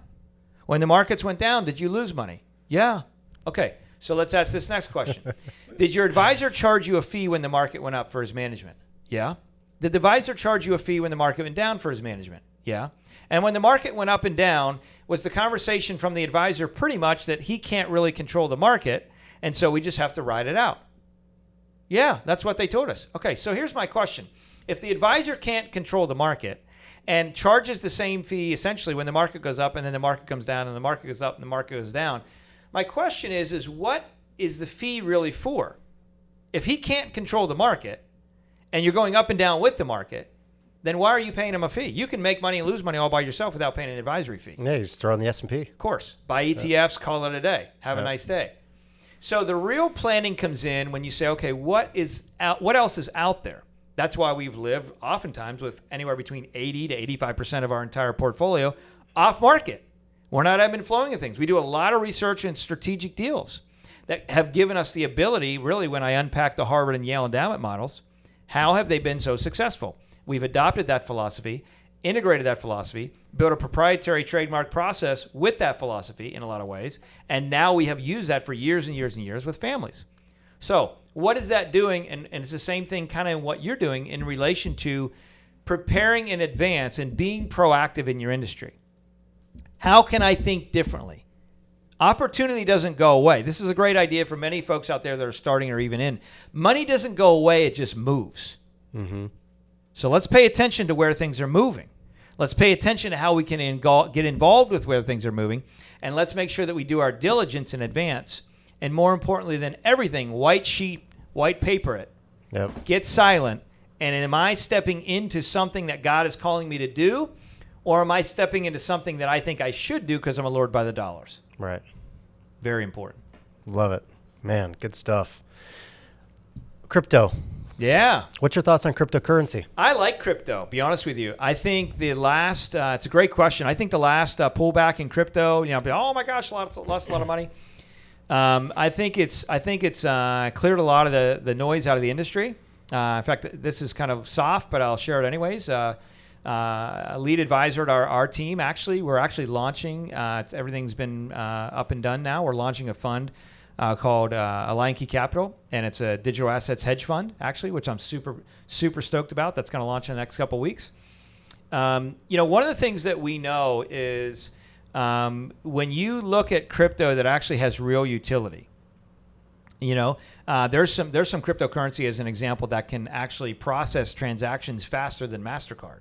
When the markets went down, did you lose money? Yeah. Okay, so let's ask this next question. Did your advisor charge you a fee when the market went up for his management? Yeah. Did the advisor charge you a fee when the market went down for his management? Yeah. And when the market went up and down, was the conversation from the advisor pretty much that he can't really control the market, and so we just have to ride it out? Yeah, that's what they told us. Okay, so here's my question. If the advisor can't control the market and charges the same fee essentially when the market goes up and then the market comes down and the market goes up and the market goes down, my question is what is the fee really for? If he can't control the market and you're going up and down with the market, then why are you paying him a fee? You can make money and lose money all by yourself without paying an advisory fee. Yeah, you just throw on the S&P. Of course. Buy ETFs, call it a day. Have a nice day. So the real planning comes in when you say, okay, what else is out there? That's why we've lived oftentimes with anywhere between 80 to 85% of our entire portfolio off market. We're not ebbing and flowing of things. We do a lot of research and strategic deals that have given us the ability, really, when I unpack the Harvard and Yale endowment models, how have they been so successful? We've adopted that philosophy, integrated that philosophy, built a proprietary trademark process with that philosophy in a lot of ways, and now we have used that for years and years and years with families. So what is that doing? And it's the same thing kind of in what you're doing in relation to preparing in advance and being proactive in your industry. How can I think differently? Opportunity doesn't go away. This is a great idea for many folks out there that are starting or even in. Money doesn't go away, it just moves. Mm-hmm. So let's pay attention to where things are moving. Let's pay attention to how we can get involved with where things are moving, and let's make sure that we do our diligence in advance. And more importantly than everything, white sheet, white paper it. Yep. Get silent. And am I stepping into something that God is calling me to do, or am I stepping into something that I think I should do because I'm allured by the dollars? Right. Very important. Love it. Man, good stuff. Crypto. Yeah. What's your thoughts on cryptocurrency? I like crypto, be honest with you. I think the last, it's a great question. I think the last pullback in crypto, oh my gosh, lost a lot of money. I think it's cleared a lot of the noise out of the industry. In fact, this is kind of soft, but I'll share it anyways. A lead advisor at our team, we're actually launching, everything's been up and done now. We're launching a fund called Lion Key Capital, and it's a digital assets hedge fund, which I'm super, super stoked about. That's going to launch in the next couple of weeks. One of the things that we know is when you look at crypto that actually has real utility, there's some cryptocurrency as an example that can actually process transactions faster than MasterCard.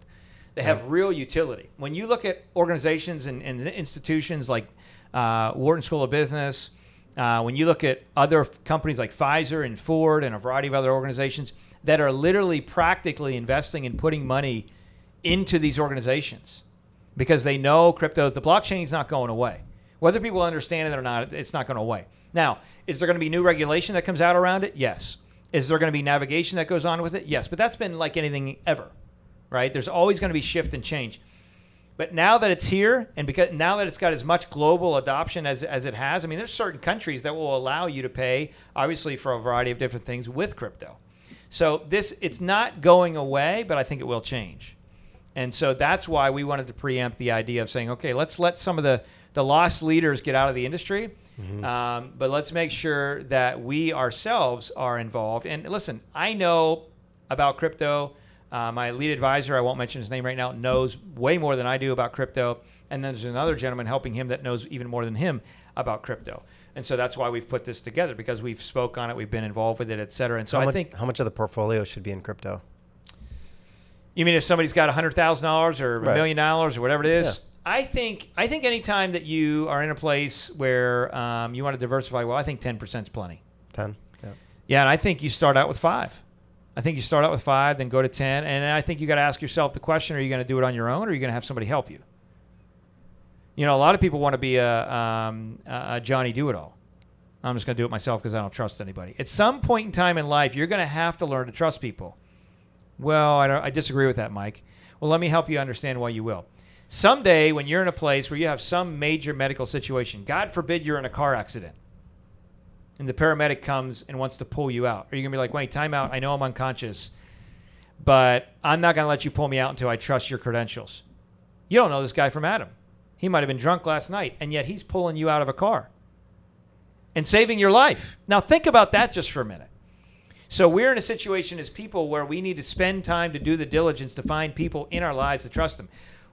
They have real utility. When you look at organizations and institutions like Wharton School of Business, when you look at other companies like Pfizer and Ford and a variety of other organizations that are literally practically investing and putting money into these organizations because they know the blockchain is not going away. Whether people understand it or not, it's not going away. Now, is there going to be new regulation that comes out around it? Yes. Is there going to be navigation that goes on with it? Yes. But that's been like anything ever, right? There's always going to be shift and change. But now that it's here, and because now that it's got as much global adoption as it has, there's certain countries that will allow you to pay, obviously, for a variety of different things with crypto. So it's not going away, but I think it will change. And so that's why we wanted to preempt the idea of saying, okay, let's let some of the lost leaders get out of the industry, but let's make sure that we ourselves are involved. And listen, I know about crypto. My lead advisor, I won't mention his name right now, knows way more than I do about crypto. And then there's another gentleman helping him that knows even more than him about crypto. And so that's why we've put this together, because we've spoke on it, we've been involved with it, et cetera. And so I think... How much of the portfolio should be in crypto? You mean if somebody's got $100,000 or $1 million or whatever it is? Yeah. I think any time that you are in a place where you want to diversify, I think 10% is plenty. 10? Yeah. Yeah, and I think you start out with 5. I think you start out with 5, then go to 10, and I think you got to ask yourself the question: are you going to do it on your own, or are you going to have somebody help you? A lot of people want to be a Johnny Do-It-All. I'm just going to do it myself because I don't trust anybody. At some point in time in life, you're going to have to learn to trust people. Well, I disagree with that, Mike. Well, let me help you understand why you will. Someday, when you're in a place where you have some major medical situation, God forbid you're in a car accident, and the paramedic comes and wants to pull you out, are you going to be like, wait, time out, I know I'm unconscious, but I'm not going to let you pull me out until I trust your credentials? You don't know this guy from Adam. He might have been drunk last night, and yet he's pulling you out of a car and saving your life. Now, think about that just for a minute. So we're in a situation as people where we need to spend time to do the diligence to find people in our lives to trust them.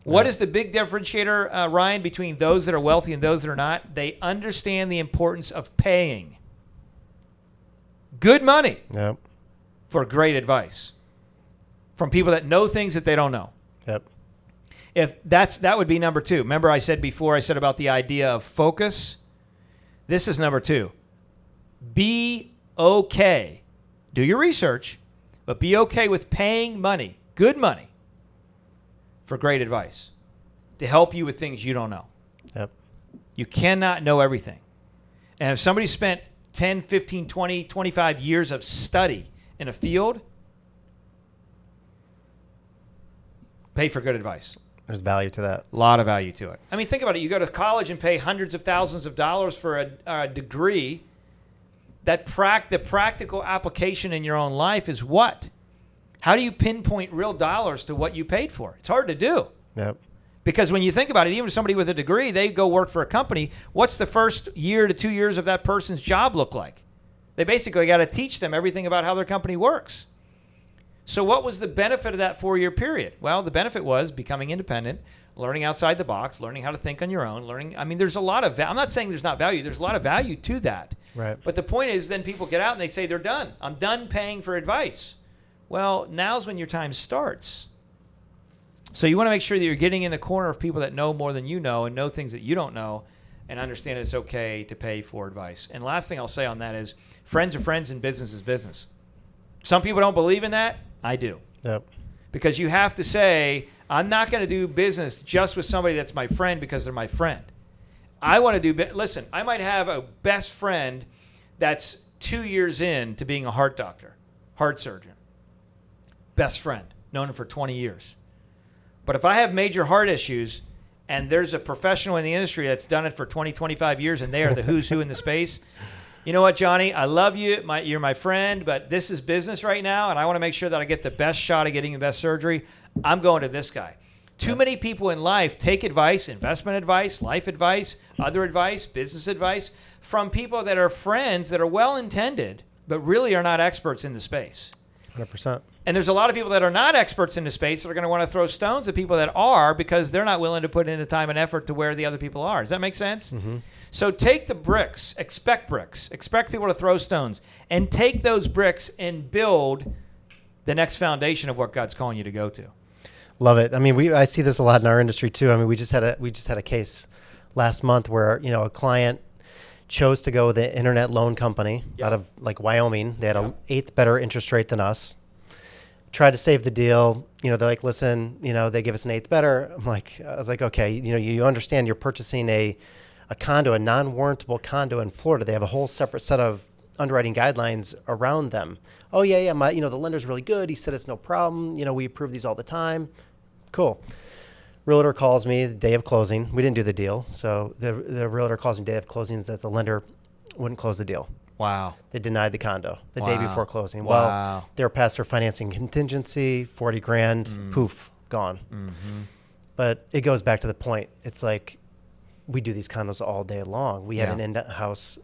What is the big differentiator, Ryan, between those that are wealthy and those that are not? They understand the importance of paying good money for great advice from people that know things that they don't know. Yep. That would be number 2. Remember I said about the idea of focus? This is number 2. Be okay. Do your research, but be okay with paying money, good money, for great advice to help you with things you don't know. Yep. You cannot know everything. And if somebody spent 10, 15, 20, 25 years of study in a field, pay for good advice. There's value to that. A lot of value to it. Think about it. You go to college and pay hundreds of thousands of dollars for a degree. The practical application in your own life is what? How do you pinpoint real dollars to what you paid for? It's hard to do. Yep. Because when you think about it, even somebody with a degree, they go work for a company. What's the first year to 2 years of that person's job look like? They basically got to teach them everything about how their company works. So what was the benefit of that 4-year period? Well, the benefit was becoming independent, learning outside the box, learning how to think on your own, there's a lot of I'm not saying there's not value. There's a lot of value to that. Right. But the point is then people get out and they say they're done. I'm done paying for advice. Well, now's when your time starts. So you want to make sure that you're getting in the corner of people that know more than you know and know things that you don't know and understand it's okay to pay for advice. And last thing I'll say on that is friends are friends and business is business. Some people don't believe in that. I do. Yep. Because you have to say, I'm not going to do business just with somebody that's my friend because they're my friend. I want to listen, I might have a best friend that's 2 years in to being a heart doctor, heart surgeon. Best friend, known him for 20 years. But if I have major heart issues and there's a professional in the industry that's done it for 20, 25 years and they are the who's who in the space, you know what, Johnny, I love you. You're my friend, but this is business right now, and I want to make sure that I get the best shot at getting the best surgery. I'm going to this guy. Too many people in life take advice, investment advice, life advice, other advice, business advice from people that are friends that are well-intended, but really are not experts in the space. 100%. And there's a lot of people that are not experts in the space that are going to want to throw stones at people that are because they're not willing to put in the time and effort to where the other people are. Does that make sense? Mm-hmm. So take the bricks, expect people to throw stones, and take those bricks and build the next foundation of what God's calling you to go to. Love it. I mean, I see this a lot in our industry too. I mean, we just had a case last month where, a client chose to go with an internet loan company out of like Wyoming. They had an eighth better interest rate than us. Tried to save the deal. They're like, listen, they give us an eighth better. I was like, okay, you understand you're purchasing a condo, a non-warrantable condo in Florida. They have a whole separate set of underwriting guidelines around them. Oh yeah. The lender's really good. He said it's no problem. We approve these all the time. Cool. Realtor calls me the day of closing. We didn't do the deal. So the realtor calls me the day of closing that the lender wouldn't close the deal. Wow. They denied the condo the day before closing. Wow. Well, they were past their financing contingency, $40,000, poof, gone. Mm-hmm. But it goes back to the point. It's like we do these condos all day long. We have an in-house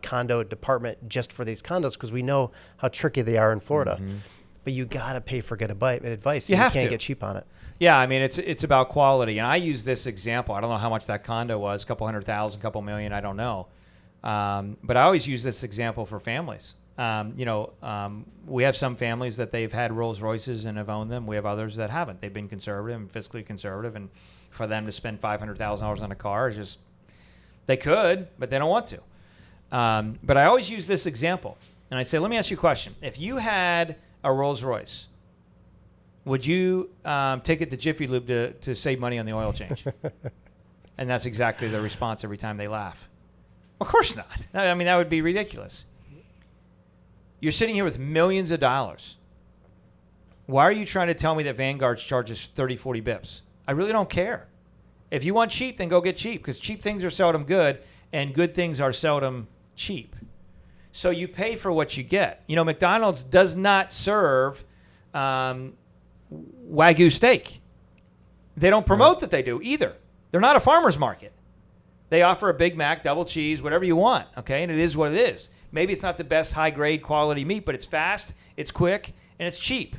condo department just for these condos because we know how tricky they are in Florida. Mm-hmm. But you got to pay for good advice. You can't get cheap on it. Yeah, I mean, it's about quality. And I use this example. I don't know how much that condo was, a couple $100,000, couple million, I don't know. But I always use this example for families. We have some families that they've had Rolls Royces and have owned them. We have others that haven't. They've been conservative and fiscally conservative. And for them to spend $500,000 on a car is just, they could, but they don't want to. But I always use this example. And I say, let me ask you a question. If you had a Rolls Royce, would you take it to Jiffy Lube to save money on the oil change? And that's exactly their response every time they laugh. Of course not. I mean, that would be ridiculous. You're sitting here with millions of dollars. Why are you trying to tell me that Vanguard charges 30, 40 bips? I really don't care. If you want cheap, then go get cheap because cheap things are seldom good and good things are seldom cheap. So you pay for what you get. McDonald's does not serve Wagyu steak. They don't promote that they do either. They're not a farmer's market. They offer a Big Mac, double cheese, whatever you want, okay? And it is what it is. Maybe it's not the best high-grade quality meat, but it's fast, it's quick, and it's cheap.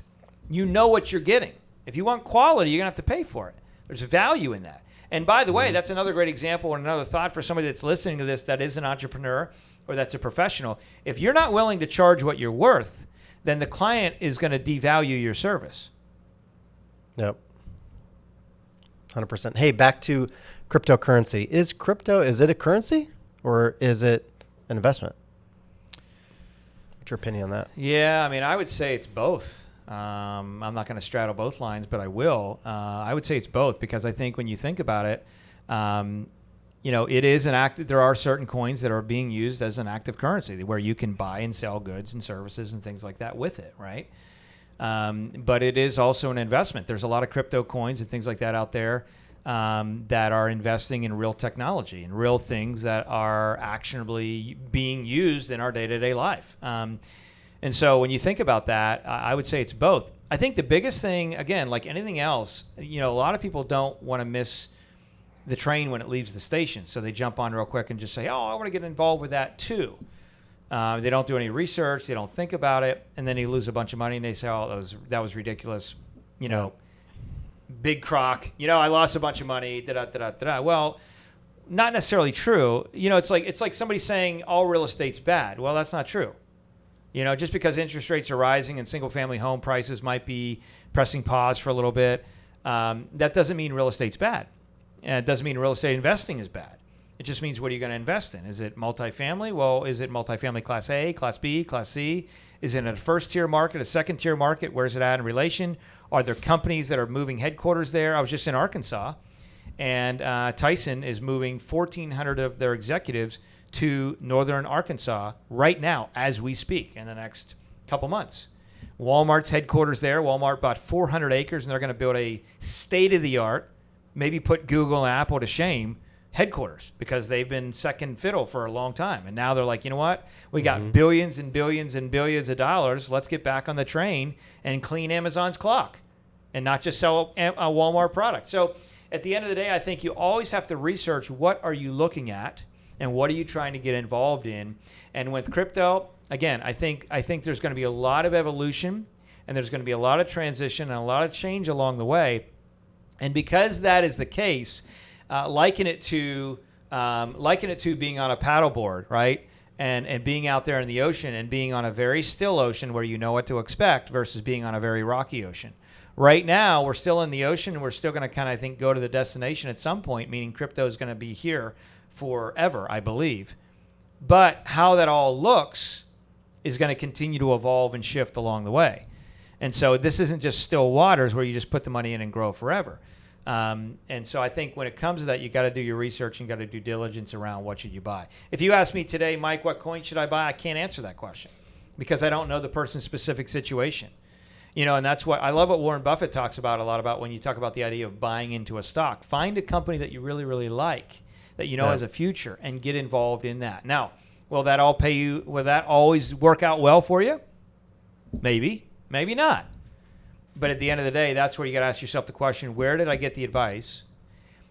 You know what you're getting. If you want quality, you're going to have to pay for it. There's value in that. And by the way, that's another great example and another thought for somebody that's listening to this that is an entrepreneur or that's a professional. If you're not willing to charge what you're worth, then the client is going to devalue your service. Yep. 100%. Hey, back to cryptocurrency. Is it a currency or is it an investment? What's your opinion on that? Yeah, I mean, I would say it's both. I'm not going to straddle both lines, but I will. I would say it's both because I think when you think about it, it is an act. There are certain coins that are being used as an active currency where you can buy and sell goods and services and things like that with it, right? But it is also an investment. There's a lot of crypto coins and things like that out there that are investing in real technology and real things that are actionably being used in our day-to-day life. And so when you think about that, I would say it's both. I think the biggest thing, again, like anything else, a lot of people don't want to miss the train when it leaves the station. So they jump on real quick and just say, oh, I want to get involved with that too. They don't do any research. They don't think about it. And then you lose a bunch of money and they say, oh, that was ridiculous. Big crock. I lost a bunch of money. Da-da-da-da-da. Well, not necessarily true. It's like somebody saying all real estate's bad. Well, that's not true. Just because interest rates are rising and single-family home prices might be pressing pause for a little bit, that doesn't mean real estate's bad. And it doesn't mean real estate investing is bad. It just means, what are you going to invest in? Is it multifamily? Well, is it multifamily Class A, Class B, Class C? Is it in a first-tier market, a second-tier market? Where's it at in relation? Are there companies that are moving headquarters there? I was just in Arkansas, and Tyson is moving 1,400 of their executives to northern Arkansas right now as we speak in the next couple months. Walmart's headquarters there. Walmart bought 400 acres, and they're going to build a state-of-the-art, maybe put Google and Apple to shame, headquarters, because they've been second fiddle for a long time. And now they're like, you know what? We got billions and billions and billions of dollars. Let's get back on the train and clean Amazon's clock and not just sell a Walmart product. So at the end of the day, I think you always have to research, what are you looking at and what are you trying to get involved in? And with crypto, again, I think there's going to be a lot of evolution, and there's going to be a lot of transition and a lot of change along the way. And because that is the case, liken it to being on a paddleboard, right? And being out there in the ocean and being on a very still ocean where you know what to expect versus being on a very rocky ocean. Right now, we're still in the ocean, and we're still going to kind of, I think, go to the destination at some point, meaning crypto is going to be here forever, I believe. But how that all looks is going to continue to evolve and shift along the way. And so this isn't just still waters where you just put the money in and grow forever. And so I think when it comes to that, you got to do your research and got to do diligence around what should you buy. If you ask me today, Mike, what coin should I buy? I can't answer that question because I don't know the person's specific situation. And that's what I love what Warren Buffett talks about a lot about when you talk about the idea of buying into a stock. Find a company that you really, really like, that has a future, and get involved in that. Now, will that all pay you? Will that always work out well for you? Maybe, maybe not. But at the end of the day, that's where you got to ask yourself the question, where did I get the advice?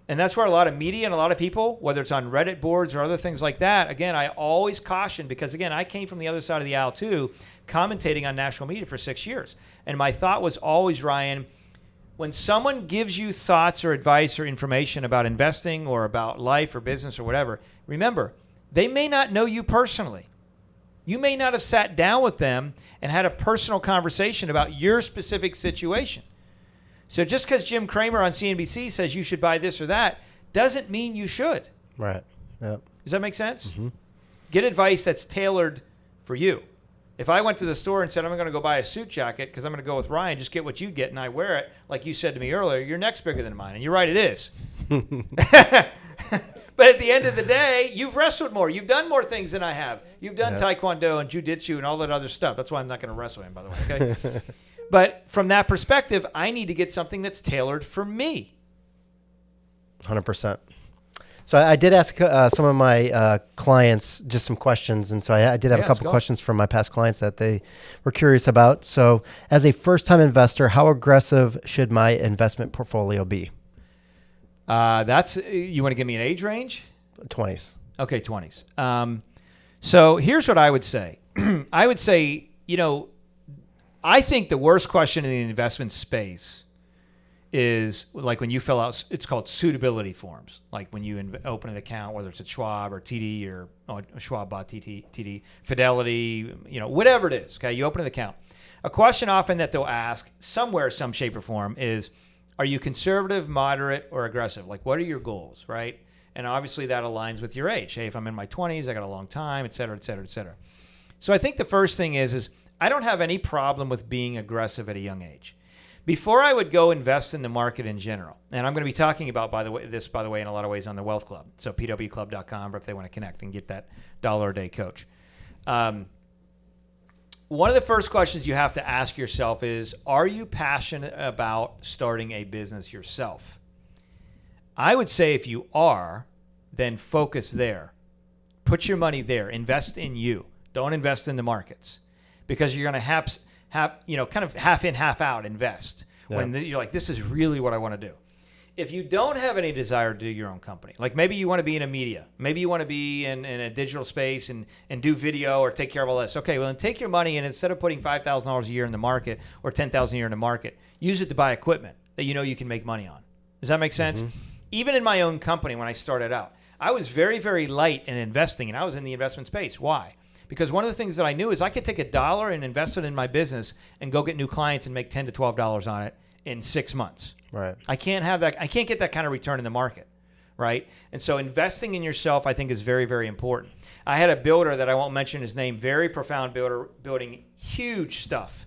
And that's where a lot of media and a lot of people, whether it's on Reddit boards or other things like that, again, I always caution, because, again, I came from the other side of the aisle too, commentating on national media for 6 years. And my thought was always, Ryan, when someone gives you thoughts or advice or information about investing or about life or business or whatever, remember, they may not know you personally. You may not have sat down with them and had a personal conversation about your specific situation. So just because Jim Cramer on CNBC says you should buy this or that doesn't mean you should. Right. Yep. Does that make sense? Mm-hmm. Get advice that's tailored for you. If I went to the store and said, I'm going to go buy a suit jacket because I'm going to go with Ryan, just get what you get and I wear it, like you said to me earlier, your neck's bigger than mine. And you're right, it is. But at the end of the day, you've wrestled more. You've done more things than I have. You've done Taekwondo and Jiu-Jitsu and all that other stuff. That's why I'm not going to wrestle him, by the way. Okay. But from that perspective, I need to get something that's tailored for me. 100%. So I did ask some of my clients just some questions. And so I did have a couple questions from my past clients that they were curious about. So as a first-time investor, how aggressive should my investment portfolio be? You want to give me an age range? 20s. Okay, 20s. So here's what I would say. I would say, I think the worst question in the investment space is like when you fill out, it's called suitability forms. Like when you open an account, whether it's at Schwab or TD or Schwab bought TD, Fidelity, whatever it is. Okay, you open an account. A question often that they'll ask somewhere, some shape or form is, are you conservative, moderate, or aggressive? Like, what are your goals, right? And obviously that aligns with your age. Hey, if I'm in my 20s, I got a long time, et cetera, et cetera, et cetera. So I think the first thing is I don't have any problem with being aggressive at a young age. Before I would go invest in the market in general, and I'm going to be talking about, by the way, in a lot of ways on the Wealth Club. So pwclub.com, or if they want to connect and get that $1 a day coach. One of the first questions you have to ask yourself is, are you passionate about starting a business yourself? I would say if you are, then focus there. Put your money there. Invest in you. Don't invest in the markets. because you're going to kind of half in, half out invest when you're like, this is really what I want to do. If you don't have any desire to do your own company, like maybe you want to be in a media, maybe you want to be in a digital space and do video or take care of all this. Okay, well, then take your money and instead of putting $5,000 a year in the market or $10,000 a year in the market, use it to buy equipment that you know you can make money on. Does that make sense? Mm-hmm. Even in my own company, when I started out, I was very, very light in investing, and I was in the investment space. Why? Because one of the things that I knew is I could take $1 and invest it in my business and go get new clients and make $10 to $12 on it in 6 months. Right. I can't have that. I can't get that kind of return in the market, right? And so investing in yourself, I think, is very, very important. I had a builder that I won't mention his name, very profound builder, building huge stuff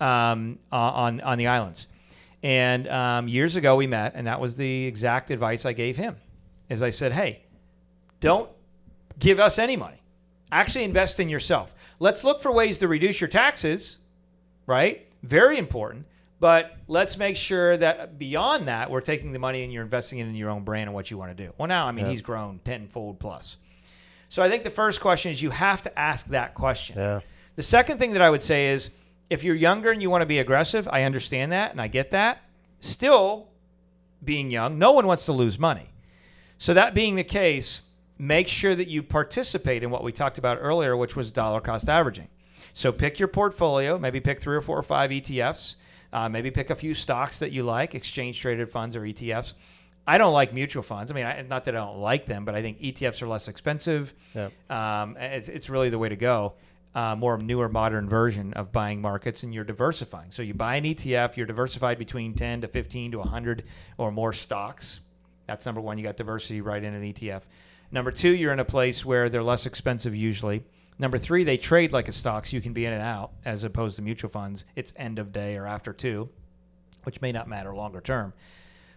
on the islands. And years ago we met, and that was the exact advice I gave him. Is I said, hey, don't give us any money. Actually invest in yourself. Let's look for ways to reduce your taxes, right? Very important. But let's make sure that beyond that, we're taking the money and you're investing it in your own brand and what you want to do. Well, now, I mean, he's grown tenfold plus. So I think the first question is you have to ask that question. Yeah. The second thing that I would say is if you're younger and you want to be aggressive, I understand that and I get that. Still, being young, no one wants to lose money. So that being the case, make sure that you participate in what we talked about earlier, which was dollar cost averaging. So pick your portfolio, maybe pick 3 or 4 or 5 ETFs. Maybe pick a few stocks that you like, exchange-traded funds or ETFs. I don't like mutual funds. I mean, not that I don't like them, but I think ETFs are less expensive. Yep. It's really the way to go. More newer, modern version of buying markets, and you're diversifying. So you buy an ETF, you're diversified between 10 to 15 to 100 or more stocks. That's number one. You got diversity right in an ETF. Number two, you're in a place where they're less expensive usually. Number three, they trade like a stock, so you can be in and out, as opposed to mutual funds. It's end of day or after 2, which may not matter longer term.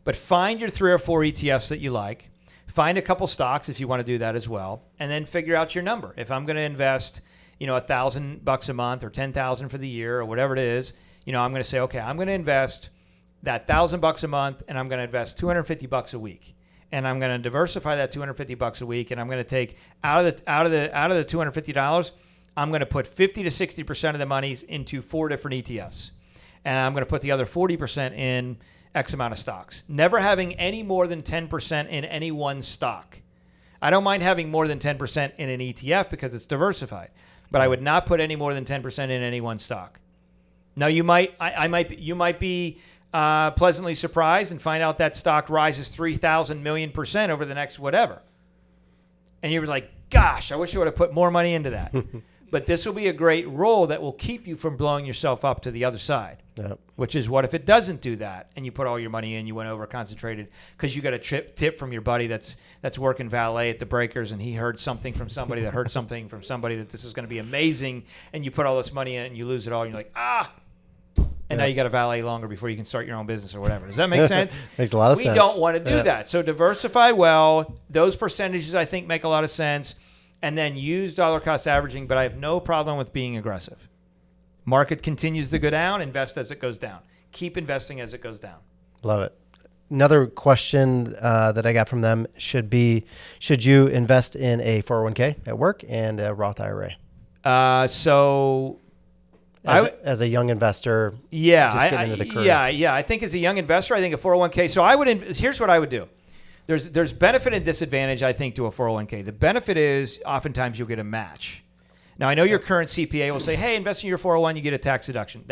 But find your 3 or 4 ETFs that you like. Find a couple stocks if you want to do that as well, and then figure out your number. If I'm going to invest, $1,000 a month or $10,000 for the year or whatever it is, I'm going to say, okay, I'm going to invest that $1,000 a month, and I'm going to invest $250 a week. And I'm going to diversify that $250 a week, and I'm going to take out of the $250, I'm going to put 50 to 60% of the money into 4 different ETFs, and I'm going to put the other 40% in X amount of stocks. Never having any more than 10% in any one stock. I don't mind having more than 10% in an ETF because it's diversified, but I would not put any more than 10% in any one stock. Now you might be pleasantly surprised and find out that stock rises 3,000 million% over the next whatever. And you're like, gosh, I wish I would have put more money into that. But this will be a great role that will keep you from blowing yourself up to the other side, which is what if it doesn't do that and you put all your money in, you went over concentrated because you got a tip from your buddy that's working valet at the Breakers and he heard something from somebody that heard something from somebody that this is going to be amazing, and you put all this money in and you lose it all and you're like, and now you got to valet longer before you can start your own business or whatever. Does that make sense? Makes a lot of sense. We don't want to do that. So diversify well. Those percentages, I think, make a lot of sense. And then use dollar cost averaging, but I have no problem with being aggressive. Market continues to go down, invest as it goes down. Keep investing as it goes down. Love it. Another question that I got from them should you invest in a 401k at work and a Roth IRA? As a young investor, just getting into the career. Yeah. I think as a young investor, I think a 401k. So here's what I would do. There's benefit and disadvantage, I think, to a 401k. The benefit is oftentimes you'll get a match. Now, I know your current CPA will say, hey, invest in your 401, you get a tax deduction.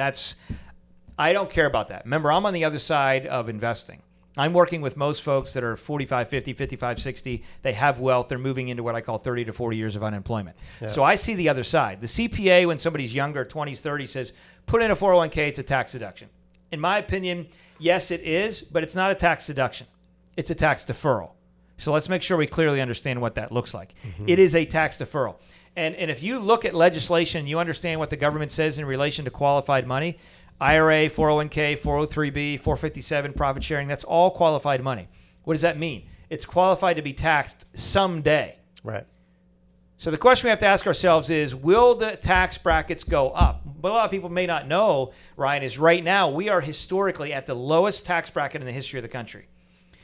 I don't care about that. Remember, I'm on the other side of investing. I'm working with most folks that are 45, 50, 55, 60. They have wealth. They're moving into what I call 30 to 40 years of unemployment. Yeah. So I see the other side. The CPA, when somebody's younger, 20s, 30s, says, put in a 401k, it's a tax deduction. In my opinion, yes, it is, but it's not a tax deduction. It's a tax deferral. So let's make sure we clearly understand what that looks like. Mm-hmm. It is a tax deferral. And if you look at legislation, you understand what the government says in relation to qualified money, IRA, 401k, 403b, 457, profit sharing, that's all qualified money. What does that mean? It's qualified to be taxed someday. Right. So the question we have to ask ourselves is, will the tax brackets go up? But a lot of people may not know, Ryan, is right now we are historically at the lowest tax bracket in the history of the country.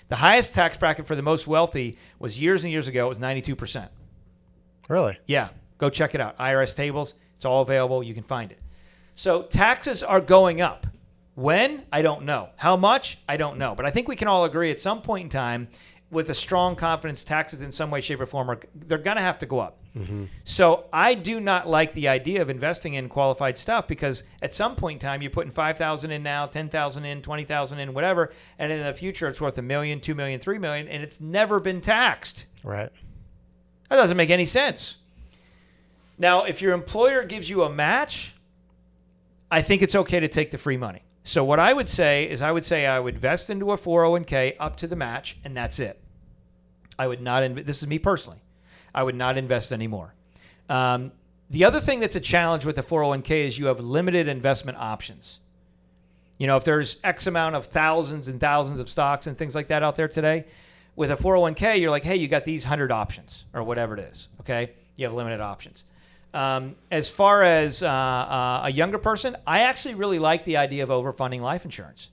The highest tax bracket for the most wealthy was years and years ago. It was 92%. Really? Yeah. Go check it out. IRS tables, It's all available. You can find it. So taxes are going up. When? I don't know. How much? I don't know. But I think we can all agree at some point in time, with a strong confidence, taxes in some way, shape, or form, they're going to have to go up. Mm-hmm. So I do not like the idea of investing in qualified stuff, because at some point in time, you're putting $5,000 in now, $10,000 in, $20,000 in, whatever, and in the future, it's worth $1 million, $2 million, $3 million, and it's never been taxed. Right. That doesn't make any sense. Now, if your employer gives you a match, I think it's okay to take the free money. So what I would say is I would invest into a 401k up to the match, and that's it. I would not this is me personally. I would not invest anymore. The other thing that's a challenge with the 401k is you have limited investment options. You know, if there's X amount of thousands and thousands of stocks and things like that out there today, with a 401k, you're like, hey, you got these 100 options or whatever it is, okay? You have limited options. As far as a younger person, I actually really like the idea of overfunding life insurance,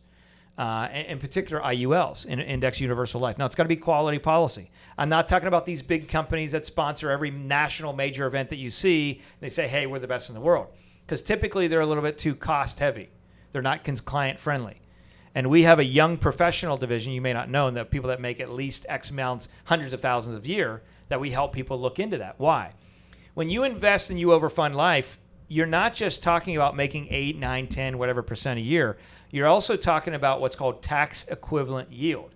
in particular IULs, Index Universal Life. Now, it's got to be quality policy. I'm not talking about these big companies that sponsor every national major event that you see. They say, hey, we're the best in the world, because typically they're a little bit too cost heavy. They're not client friendly. And we have a young professional division, you may not know, that people that make at least X amounts, hundreds of thousands a year, that we help people look into that. Why? When you invest and you overfund life, you're not just talking about making 8, 9, 10, whatever percent a year. You're also talking about what's called tax equivalent yield.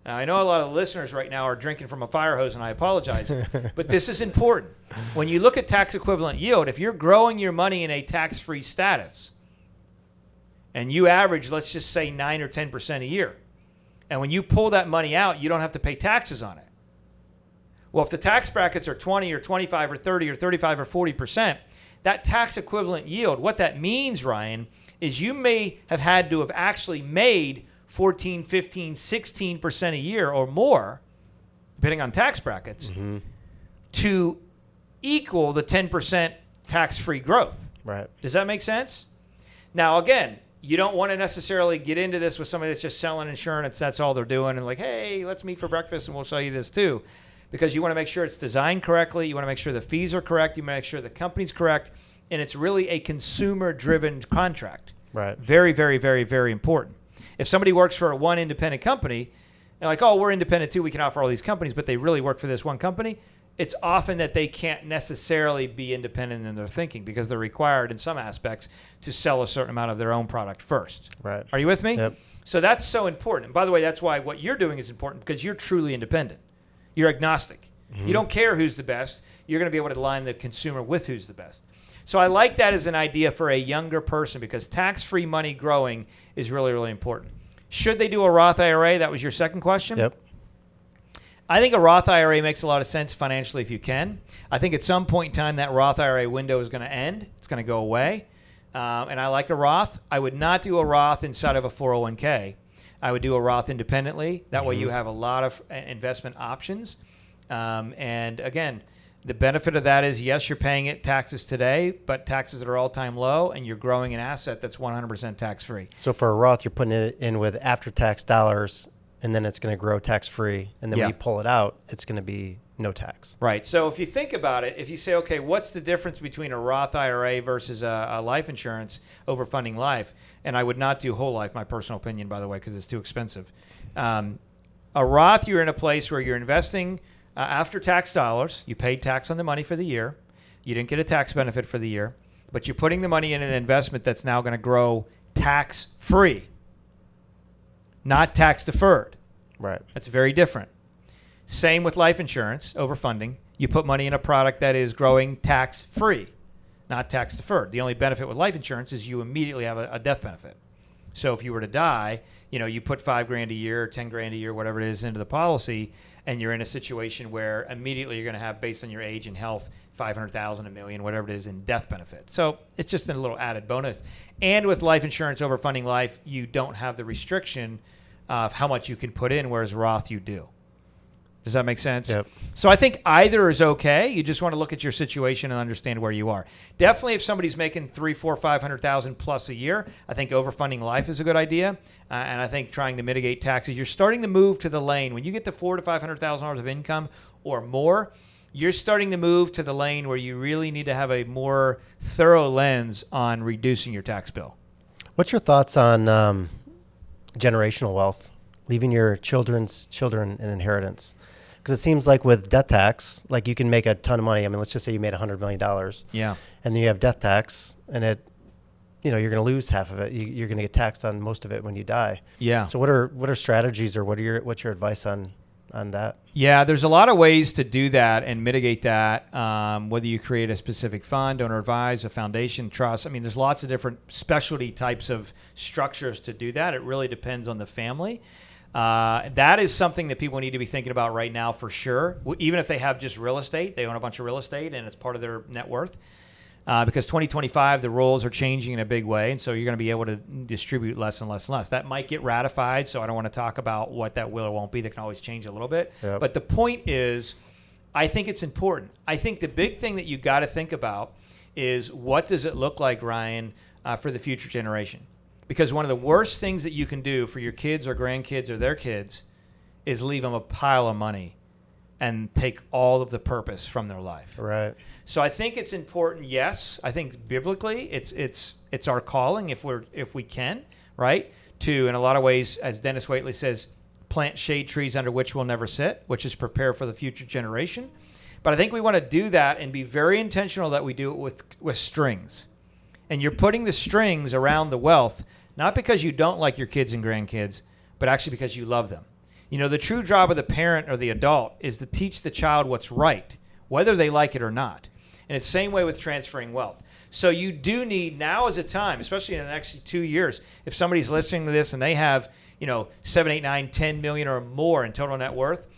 Now, I know a lot of listeners right now are drinking from a fire hose, and I apologize, but this is important. When you look at tax equivalent yield, if you're growing your money in a tax-free status, and you average, let's just say 9 or 10% a year, and when you pull that money out, you don't have to pay taxes on it. Well, if the tax brackets are 20 or 25 or 30 or 35 or 40%, that tax equivalent yield, what that means, Ryan, is you may have had to have actually made 14, 15, 16% a year or more, depending on tax brackets, mm-hmm. to equal the 10% tax-free growth. Right. Does that make sense? Now, again, you don't want to necessarily get into this with somebody that's just selling insurance. That's all they're doing. And like, hey, let's meet for breakfast and we'll sell you this too. Because you want to make sure it's designed correctly. You want to make sure the fees are correct. You want to make sure the company's correct. And it's really a consumer-driven contract. Right. Very, very, very, very important. If somebody works for one independent company, and like, oh, we're independent too, we can offer all these companies, but they really work for this one company, it's often that they can't necessarily be independent in their thinking, because they're required in some aspects to sell a certain amount of their own product first. Right. Are you with me? Yep. So that's so important. And by the way, that's why what you're doing is important, because you're truly independent. You're agnostic. Mm-hmm. You don't care who's the best. You're going to be able to align the consumer with who's the best. So I like that as an idea for a younger person, because tax-free money growing is really, really important. Should they do a Roth IRA? That was your second question? Yep. I think a Roth IRA makes a lot of sense financially if you can. I think at some point in time that Roth IRA window is going to end. It's going to go away. And I like a Roth. I would not do a Roth inside of a 401k. I would do a Roth independently. That way you have a lot of investment options. And again, the benefit of that is, yes, you're paying it taxes today, but taxes that are all-time low, and you're growing an asset that's 100% tax-free. So for a Roth, you're putting it in with after-tax dollars, and then it's going to grow tax-free. And then when you pull it out, it's going to be no tax. Right. So if you think about it, if you say, okay, what's the difference between a Roth IRA versus a life insurance overfunding life? And I would not do whole life, my personal opinion, by the way, because it's too expensive. A Roth, you're in a place where you're investing after tax dollars. You paid tax on the money for the year. You didn't get a tax benefit for the year, but you're putting the money in an investment that's now going to grow tax-free, not tax-deferred. Right. That's very different. Same with life insurance, overfunding. You put money in a product that is growing tax-free, not tax-deferred. The only benefit with life insurance is you immediately have a death benefit. So if you were to die, you put $5,000 a year, or $10,000 a year, whatever it is, into the policy, and you're in a situation where immediately you're going to have, based on your age and health, $500,000, $1 million, whatever it is, in death benefit. So it's just a little added bonus. And with life insurance overfunding life, you don't have the restriction of how much you can put in, whereas Roth you do. Does that make sense? Yep. So I think either is okay. You just want to look at your situation and understand where you are. Definitely, if somebody's making $300,000, $400,000, $500,000 plus a year, I think overfunding life is a good idea. And I think trying to mitigate taxes, you're starting to move to the lane. When you get to $400,000 to $500,000 of income or more, you're starting to move to the lane where you really need to have a more thorough lens on reducing your tax bill. What's your thoughts on generational wealth, leaving your children's children an inheritance? Because it seems like with death tax, like you can make a ton of money. I mean, let's just say you made $100 million. Yeah. And then you have death tax, and you're going to lose half of it. You're going to get taxed on most of it when you die. Yeah. So what are strategies, or what's your advice on that? Yeah, there's a lot of ways to do that and mitigate that, whether you create a specific fund, donor advised, a foundation, trust. I mean, there's lots of different specialty types of structures to do that. It really depends on the family. That is something that people need to be thinking about right now for sure. Even if they have just real estate, they own a bunch of real estate and it's part of their net worth. Because 2025, the rules are changing in a big way, and so you're going to be able to distribute less and less and less. That might get ratified, so I don't want to talk about what that will or won't be. That can always change a little bit. Yep. But the point is, I think it's important. I think the big thing that you got to think about is, what does it look like, Ryan, for the future generation? Because one of the worst things that you can do for your kids or grandkids or their kids is leave them a pile of money and take all of the purpose from their life. Right. So I think it's important. Yes, I think biblically it's our calling if we can, right? To, in a lot of ways, as Dennis Waitley says, plant shade trees under which we'll never sit, which is prepare for the future generation. But I think we want to do that and be very intentional that we do it with strings. And you're putting the strings around the wealth, not because you don't like your kids and grandkids, but actually because you love them. You know, the true job of the parent or the adult is to teach the child what's right, whether they like it or not. And it's the same way with transferring wealth. So you do need, now is a time, especially in the next 2 years, if somebody's listening to this and they have, 7, 8, 9, 10 million or more in total net worth,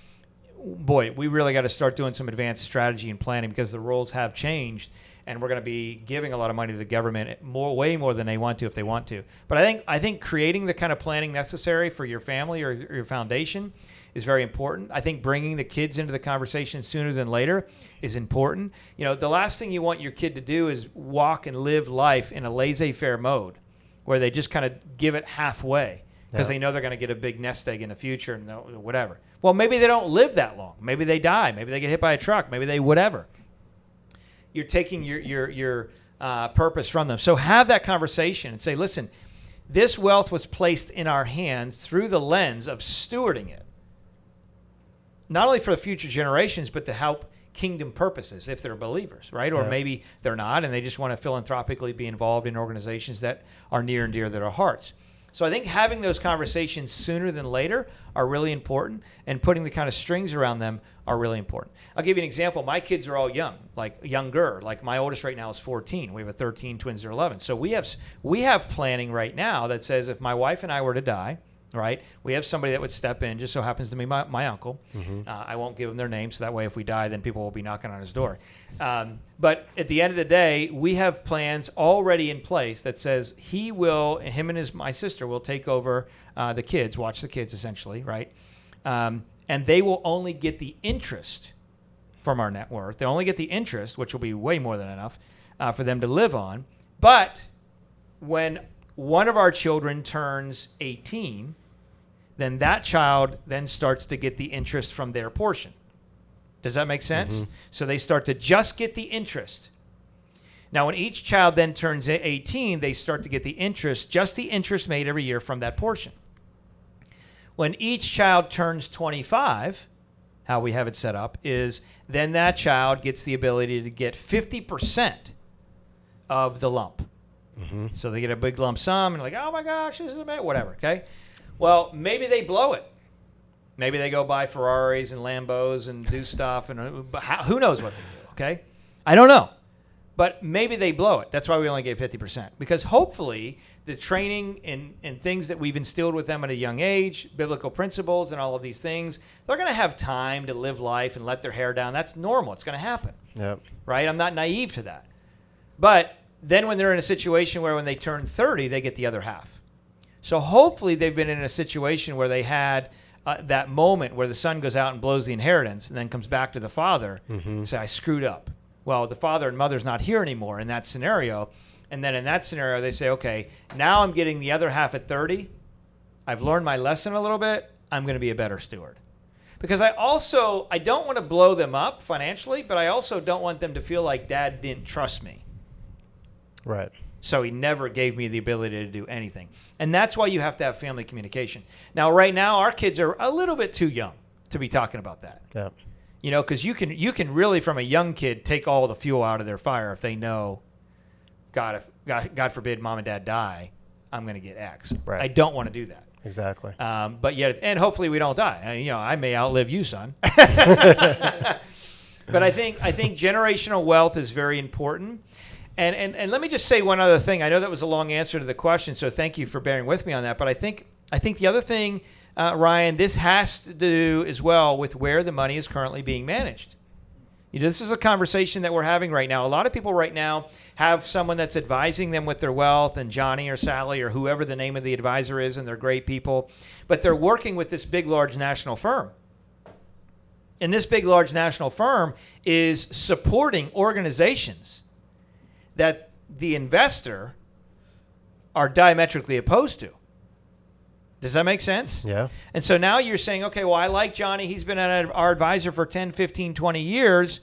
boy, we really got to start doing some advanced strategy and planning, because the rules have changed. And we're going to be giving a lot of money to the government, way more than they want to if they want to. But I think creating the kind of planning necessary for your family or your foundation is very important. I think bringing the kids into the conversation sooner than later is important. The last thing you want your kid to do is walk and live life in a laissez-faire mode where they just kind of give it halfway because they know they're going to get a big nest egg in the future and whatever. Well, maybe they don't live that long. Maybe they die. Maybe they get hit by a truck. Maybe they whatever. You're taking your purpose from them. So have that conversation and say, listen, this wealth was placed in our hands through the lens of stewarding it, not only for the future generations, but to help kingdom purposes if they're believers, right? Or maybe they're not, and they just want to philanthropically be involved in organizations that are near and dear to their hearts. So I think having those conversations sooner than later are really important, and putting the kind of strings around them are really important. I'll give you an example. My kids are all young, like younger. Like my oldest right now is 14. We have a 13, twins are 11. So we have planning right now that says if my wife and I were to die, right, we have somebody that would step in. Just so happens to be my uncle. Mm-hmm. I won't give them their name, so that way if we die, then people will be knocking on his door. But at the end of the day, we have plans already in place that says him and my sister will take over the kids, watch the kids essentially, right? And they will only get the interest from our net worth. They'll only get the interest, which will be way more than enough for them to live on. But when one of our children turns 18, then that child then starts to get the interest from their portion. Does that make sense? Mm-hmm. So they start to just get the interest. Now, when each child then turns 18, they start to get the interest, just the interest made every year from that portion. When each child turns 25, how we have it set up is then that child gets the ability to get 50% of the lump. Mm-hmm. So they get a big lump sum and like, oh my gosh, this is amazing, whatever, okay? Well, maybe they blow it. Maybe they go buy Ferraris and Lambos and do stuff, and who knows what they do, okay? I don't know. But maybe they blow it. That's why we only gave 50%. Because hopefully the training and things that we've instilled with them at a young age, biblical principles and all of these things, they're going to have time to live life and let their hair down. That's normal. It's going to happen, right? I'm not naive to that. But then when they're in a situation where when they turn 30, they get the other half. So hopefully they've been in a situation where they had that moment where the son goes out and blows the inheritance and then comes back to the father and say, I screwed up. Well, the father and mother's not here anymore in that scenario. And then in that scenario, they say, okay, now I'm getting the other half at 30. I've learned my lesson a little bit. I'm going to be a better steward. Because I don't want to blow them up financially, but I also don't want them to feel like Dad didn't trust me. Right. So he never gave me the ability to do anything. And that's why you have to have family communication. Now, right now, our kids are a little bit too young to be talking about that. Yeah. You know, because you can really, from a young kid, take all the fuel out of their fire if they know, God forbid, Mom and Dad die, I'm going to get X. Right. I don't want to do that. Exactly. But yet, and hopefully we don't die. I may outlive you, son. But I think generational wealth is very important. And let me just say one other thing. I know that was a long answer to the question, so thank you for bearing with me on that. But I think the other thing, Ryan, this has to do as well with where the money is currently being managed. This is a conversation that we're having right now. A lot of people right now have someone that's advising them with their wealth, and Johnny or Sally or whoever the name of the advisor is, and they're great people. But they're working with this big, large national firm. And this big, large national firm is supporting organizations that the investor are diametrically opposed to. Does that make sense? Yeah. And so now you're saying, okay, well, I like Johnny. He's been our advisor for 10, 15, 20 years.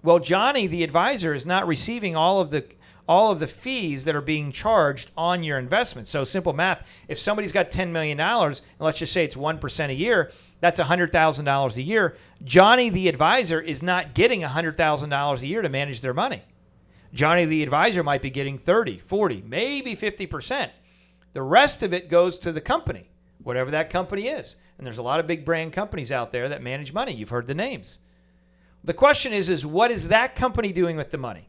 Well, Johnny, the advisor, is not receiving all of the fees that are being charged on your investment. So simple math, if somebody's got $10 million, and let's just say it's 1% a year, that's $100,000 a year. Johnny, the advisor, is not getting $100,000 a year to manage their money. Johnny, the advisor, might be getting 30, 40, maybe 50%. The rest of it goes to the company, whatever that company is. And there's a lot of big brand companies out there that manage money. You've heard the names. The question is what is that company doing with the money?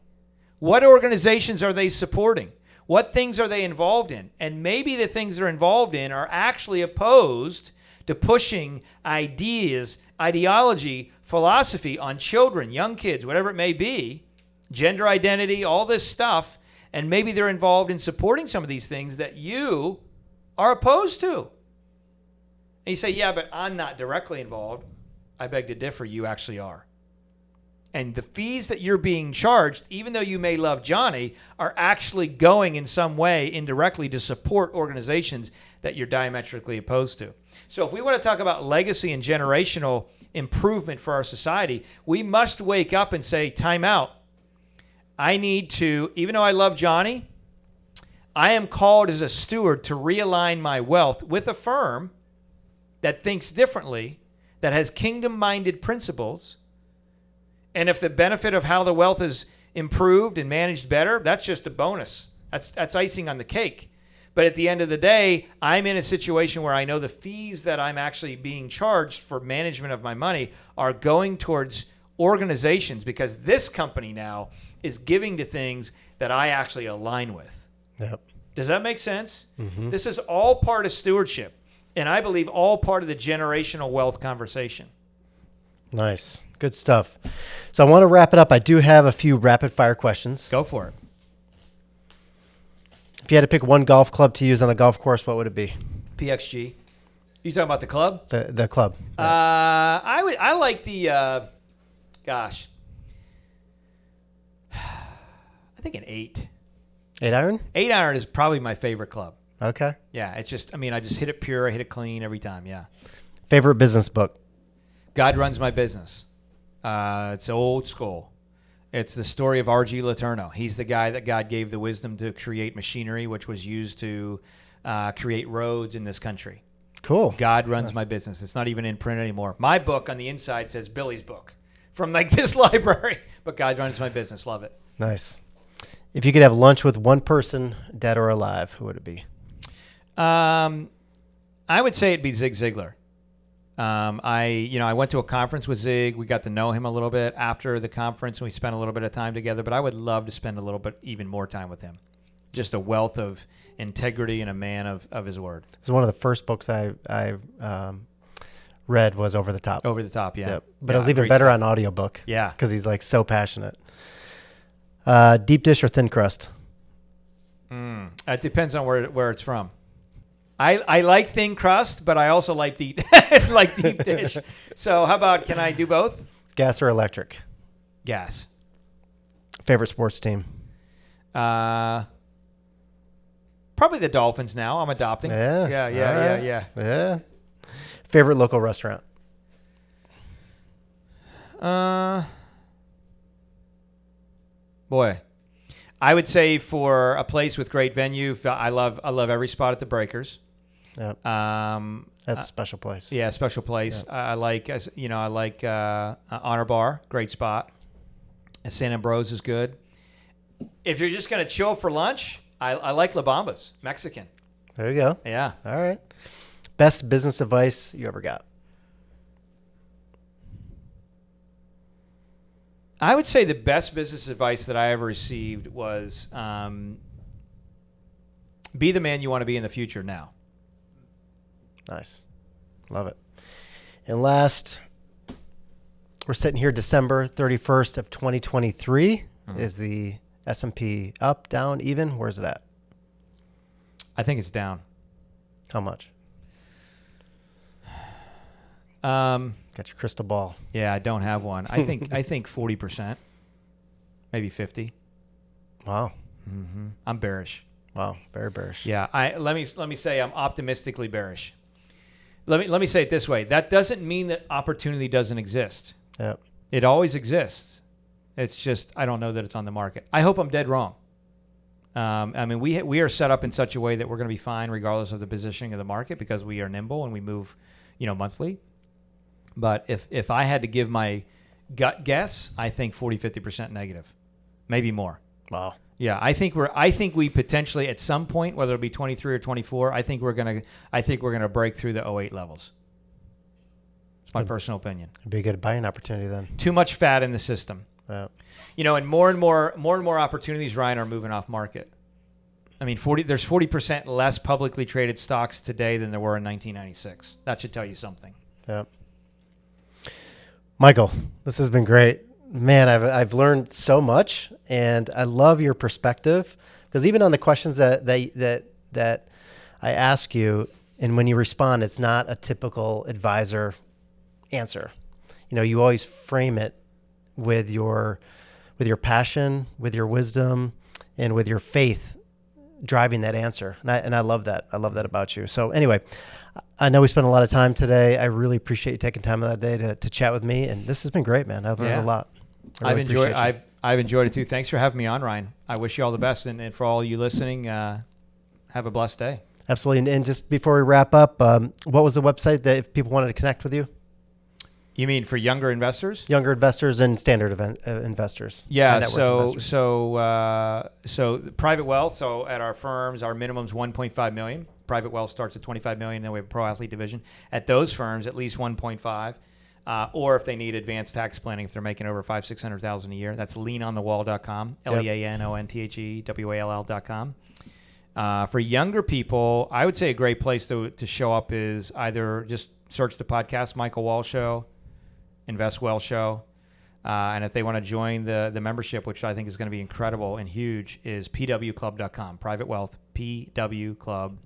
What organizations are they supporting? What things are they involved in? And maybe the things they're involved in are actually opposed to pushing ideas, ideology, philosophy on children, young kids, whatever it may be, gender identity, all this stuff. And maybe they're involved in supporting some of these things that you are opposed to. And you say, yeah, but I'm not directly involved. I beg to differ. You actually are. And the fees that you're being charged, even though you may love Johnny, are actually going in some way indirectly to support organizations that you're diametrically opposed to. So if we want to talk about legacy and generational improvement for our society, we must wake up and say, time out. I need to, even though I love Johnny, I am called as a steward to realign my wealth with a firm that thinks differently, that has kingdom-minded principles. And if the benefit of how the wealth is improved and managed better, that's just a bonus. That's icing on the cake. But at the end of the day, I'm in a situation where I know the fees that I'm actually being charged for management of my money are going towards organizations, because this company now is giving to things that I actually align with. Yep. Does that make sense? Mm-hmm. This is all part of stewardship, and I believe all part of the generational wealth conversation. Nice. Good stuff. So I want to wrap it up. I do have a few rapid fire questions. Go for it. If you had to pick one golf club to use on a golf course, what would it be? PXG. You talking about the club? The club. Yeah. I like the gosh. I think an 8. 8 iron? 8 iron is probably my favorite club. Okay. Yeah, it's just, I just hit it pure, I hit it clean every time, yeah. Favorite business book? God Runs My Business. It's old school. It's the story of R.G. Letourneau. He's the guy that God gave the wisdom to create machinery, which was used to create roads in this country. Cool. God Runs My Business. It's not even in print anymore. My book on the inside says Billy's book from like this library, but God Runs My Business. Love it. Nice. If you could have lunch with one person, dead or alive, who would it be? I would say it'd be Zig Ziglar. I went to a conference with Zig. We got to know him a little bit after the conference, and we spent a little bit of time together. But I would love to spend a little bit, even more time with him. Just a wealth of integrity and a man of his word. So one of the first books I read was Over the Top. Over the Top, yeah. Yep. But it was even better on audiobook. Yeah. Because he's like so passionate. Deep dish or thin crust? It depends on where it's from. I like thin crust, but I also like deep dish. So how about, can I do both? Gas or electric? Gas. Favorite sports team? Probably the Dolphins now. I'm adopting. Yeah. Yeah. Favorite local restaurant? Boy, I would say for a place with great venue, I love every spot at the Breakers. Yep. That's a special place. Yeah, special place. Yep. I like Honor Bar, great spot. San Ambrose is good. If you're just gonna chill for lunch, I like La Bamba's, Mexican. There you go. Yeah. All right. Best business advice you ever got? I would say the best business advice that I ever received was be the man you want to be in the future now. Nice. Love it. And last, we're sitting here December 31st of 2023. Is the S&P up, down, even? Where's it at? I think it's down. How much? Got your crystal ball. Yeah, I don't have one. I think 40%, maybe 50. Wow. Mm-hmm. I'm bearish. Wow, very bearish. Yeah, let me say I'm optimistically bearish. Let me say it this way. That doesn't mean that opportunity doesn't exist. Yep. It always exists. It's just I don't know that it's on the market. I hope I'm dead wrong. I mean, we are set up in such a way that we're going to be fine regardless of the positioning of the market because we are nimble and we move, monthly. But if I had to give my gut guess, I think 40-50% negative, maybe more. Wow. Yeah, I think we potentially at some point, whether it be 23 or 24, I think we're gonna break through the 08 levels. It's my personal opinion. It'd be a good buying opportunity then. Too much fat in the system. Yeah. And more and more opportunities, Ryan, are moving off market. I mean, there's 40% less publicly traded stocks today than there were in 1996. That should tell you something. Yeah. Michael, this has been great. Man, I've learned so much, and I love your perspective because even on the questions that I ask you, and when you respond, it's not a typical advisor answer. You always frame it with your passion, with your wisdom, and with your faith driving that answer. And I love that. I love that about you. So anyway, I know we spent a lot of time today. I really appreciate you taking time of that day to chat with me. And this has been great, man. I've learned a lot. I've enjoyed it too. Thanks for having me on, Ryan. I wish you all the best. And for all you listening, have a blessed day. Absolutely. And just before we wrap up, what was the website that if people wanted to connect with you? You mean for younger investors? Younger investors and standard investors. Yeah. So private wealth. So at our firms, our minimum is 1.5 million. Private wealth starts at 25 million. Then we have a pro athlete division. At those firms, at least 1.5. Or if they need advanced tax planning, if they're making over $500,000-$600,000 a year, that's leanonthewall.com. LEANONTHEWALL.com. For younger people, I would say a great place to show up is either just search the podcast, Michael Wall Show, Invest Well Show. And if they want to join the membership, which I think is going to be incredible and huge, is pwclub.com. Private Wealth, pwclub.com.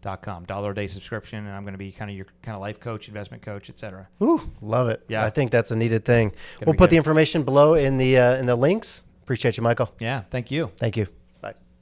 $1 a day subscription, and I'm going to be kind of your life coach, investment coach, etc. Ooh, love it. Yeah. I think that's a needed thing. We'll put the information below in the links. Appreciate you, Michael. Yeah, thank you. Thank you.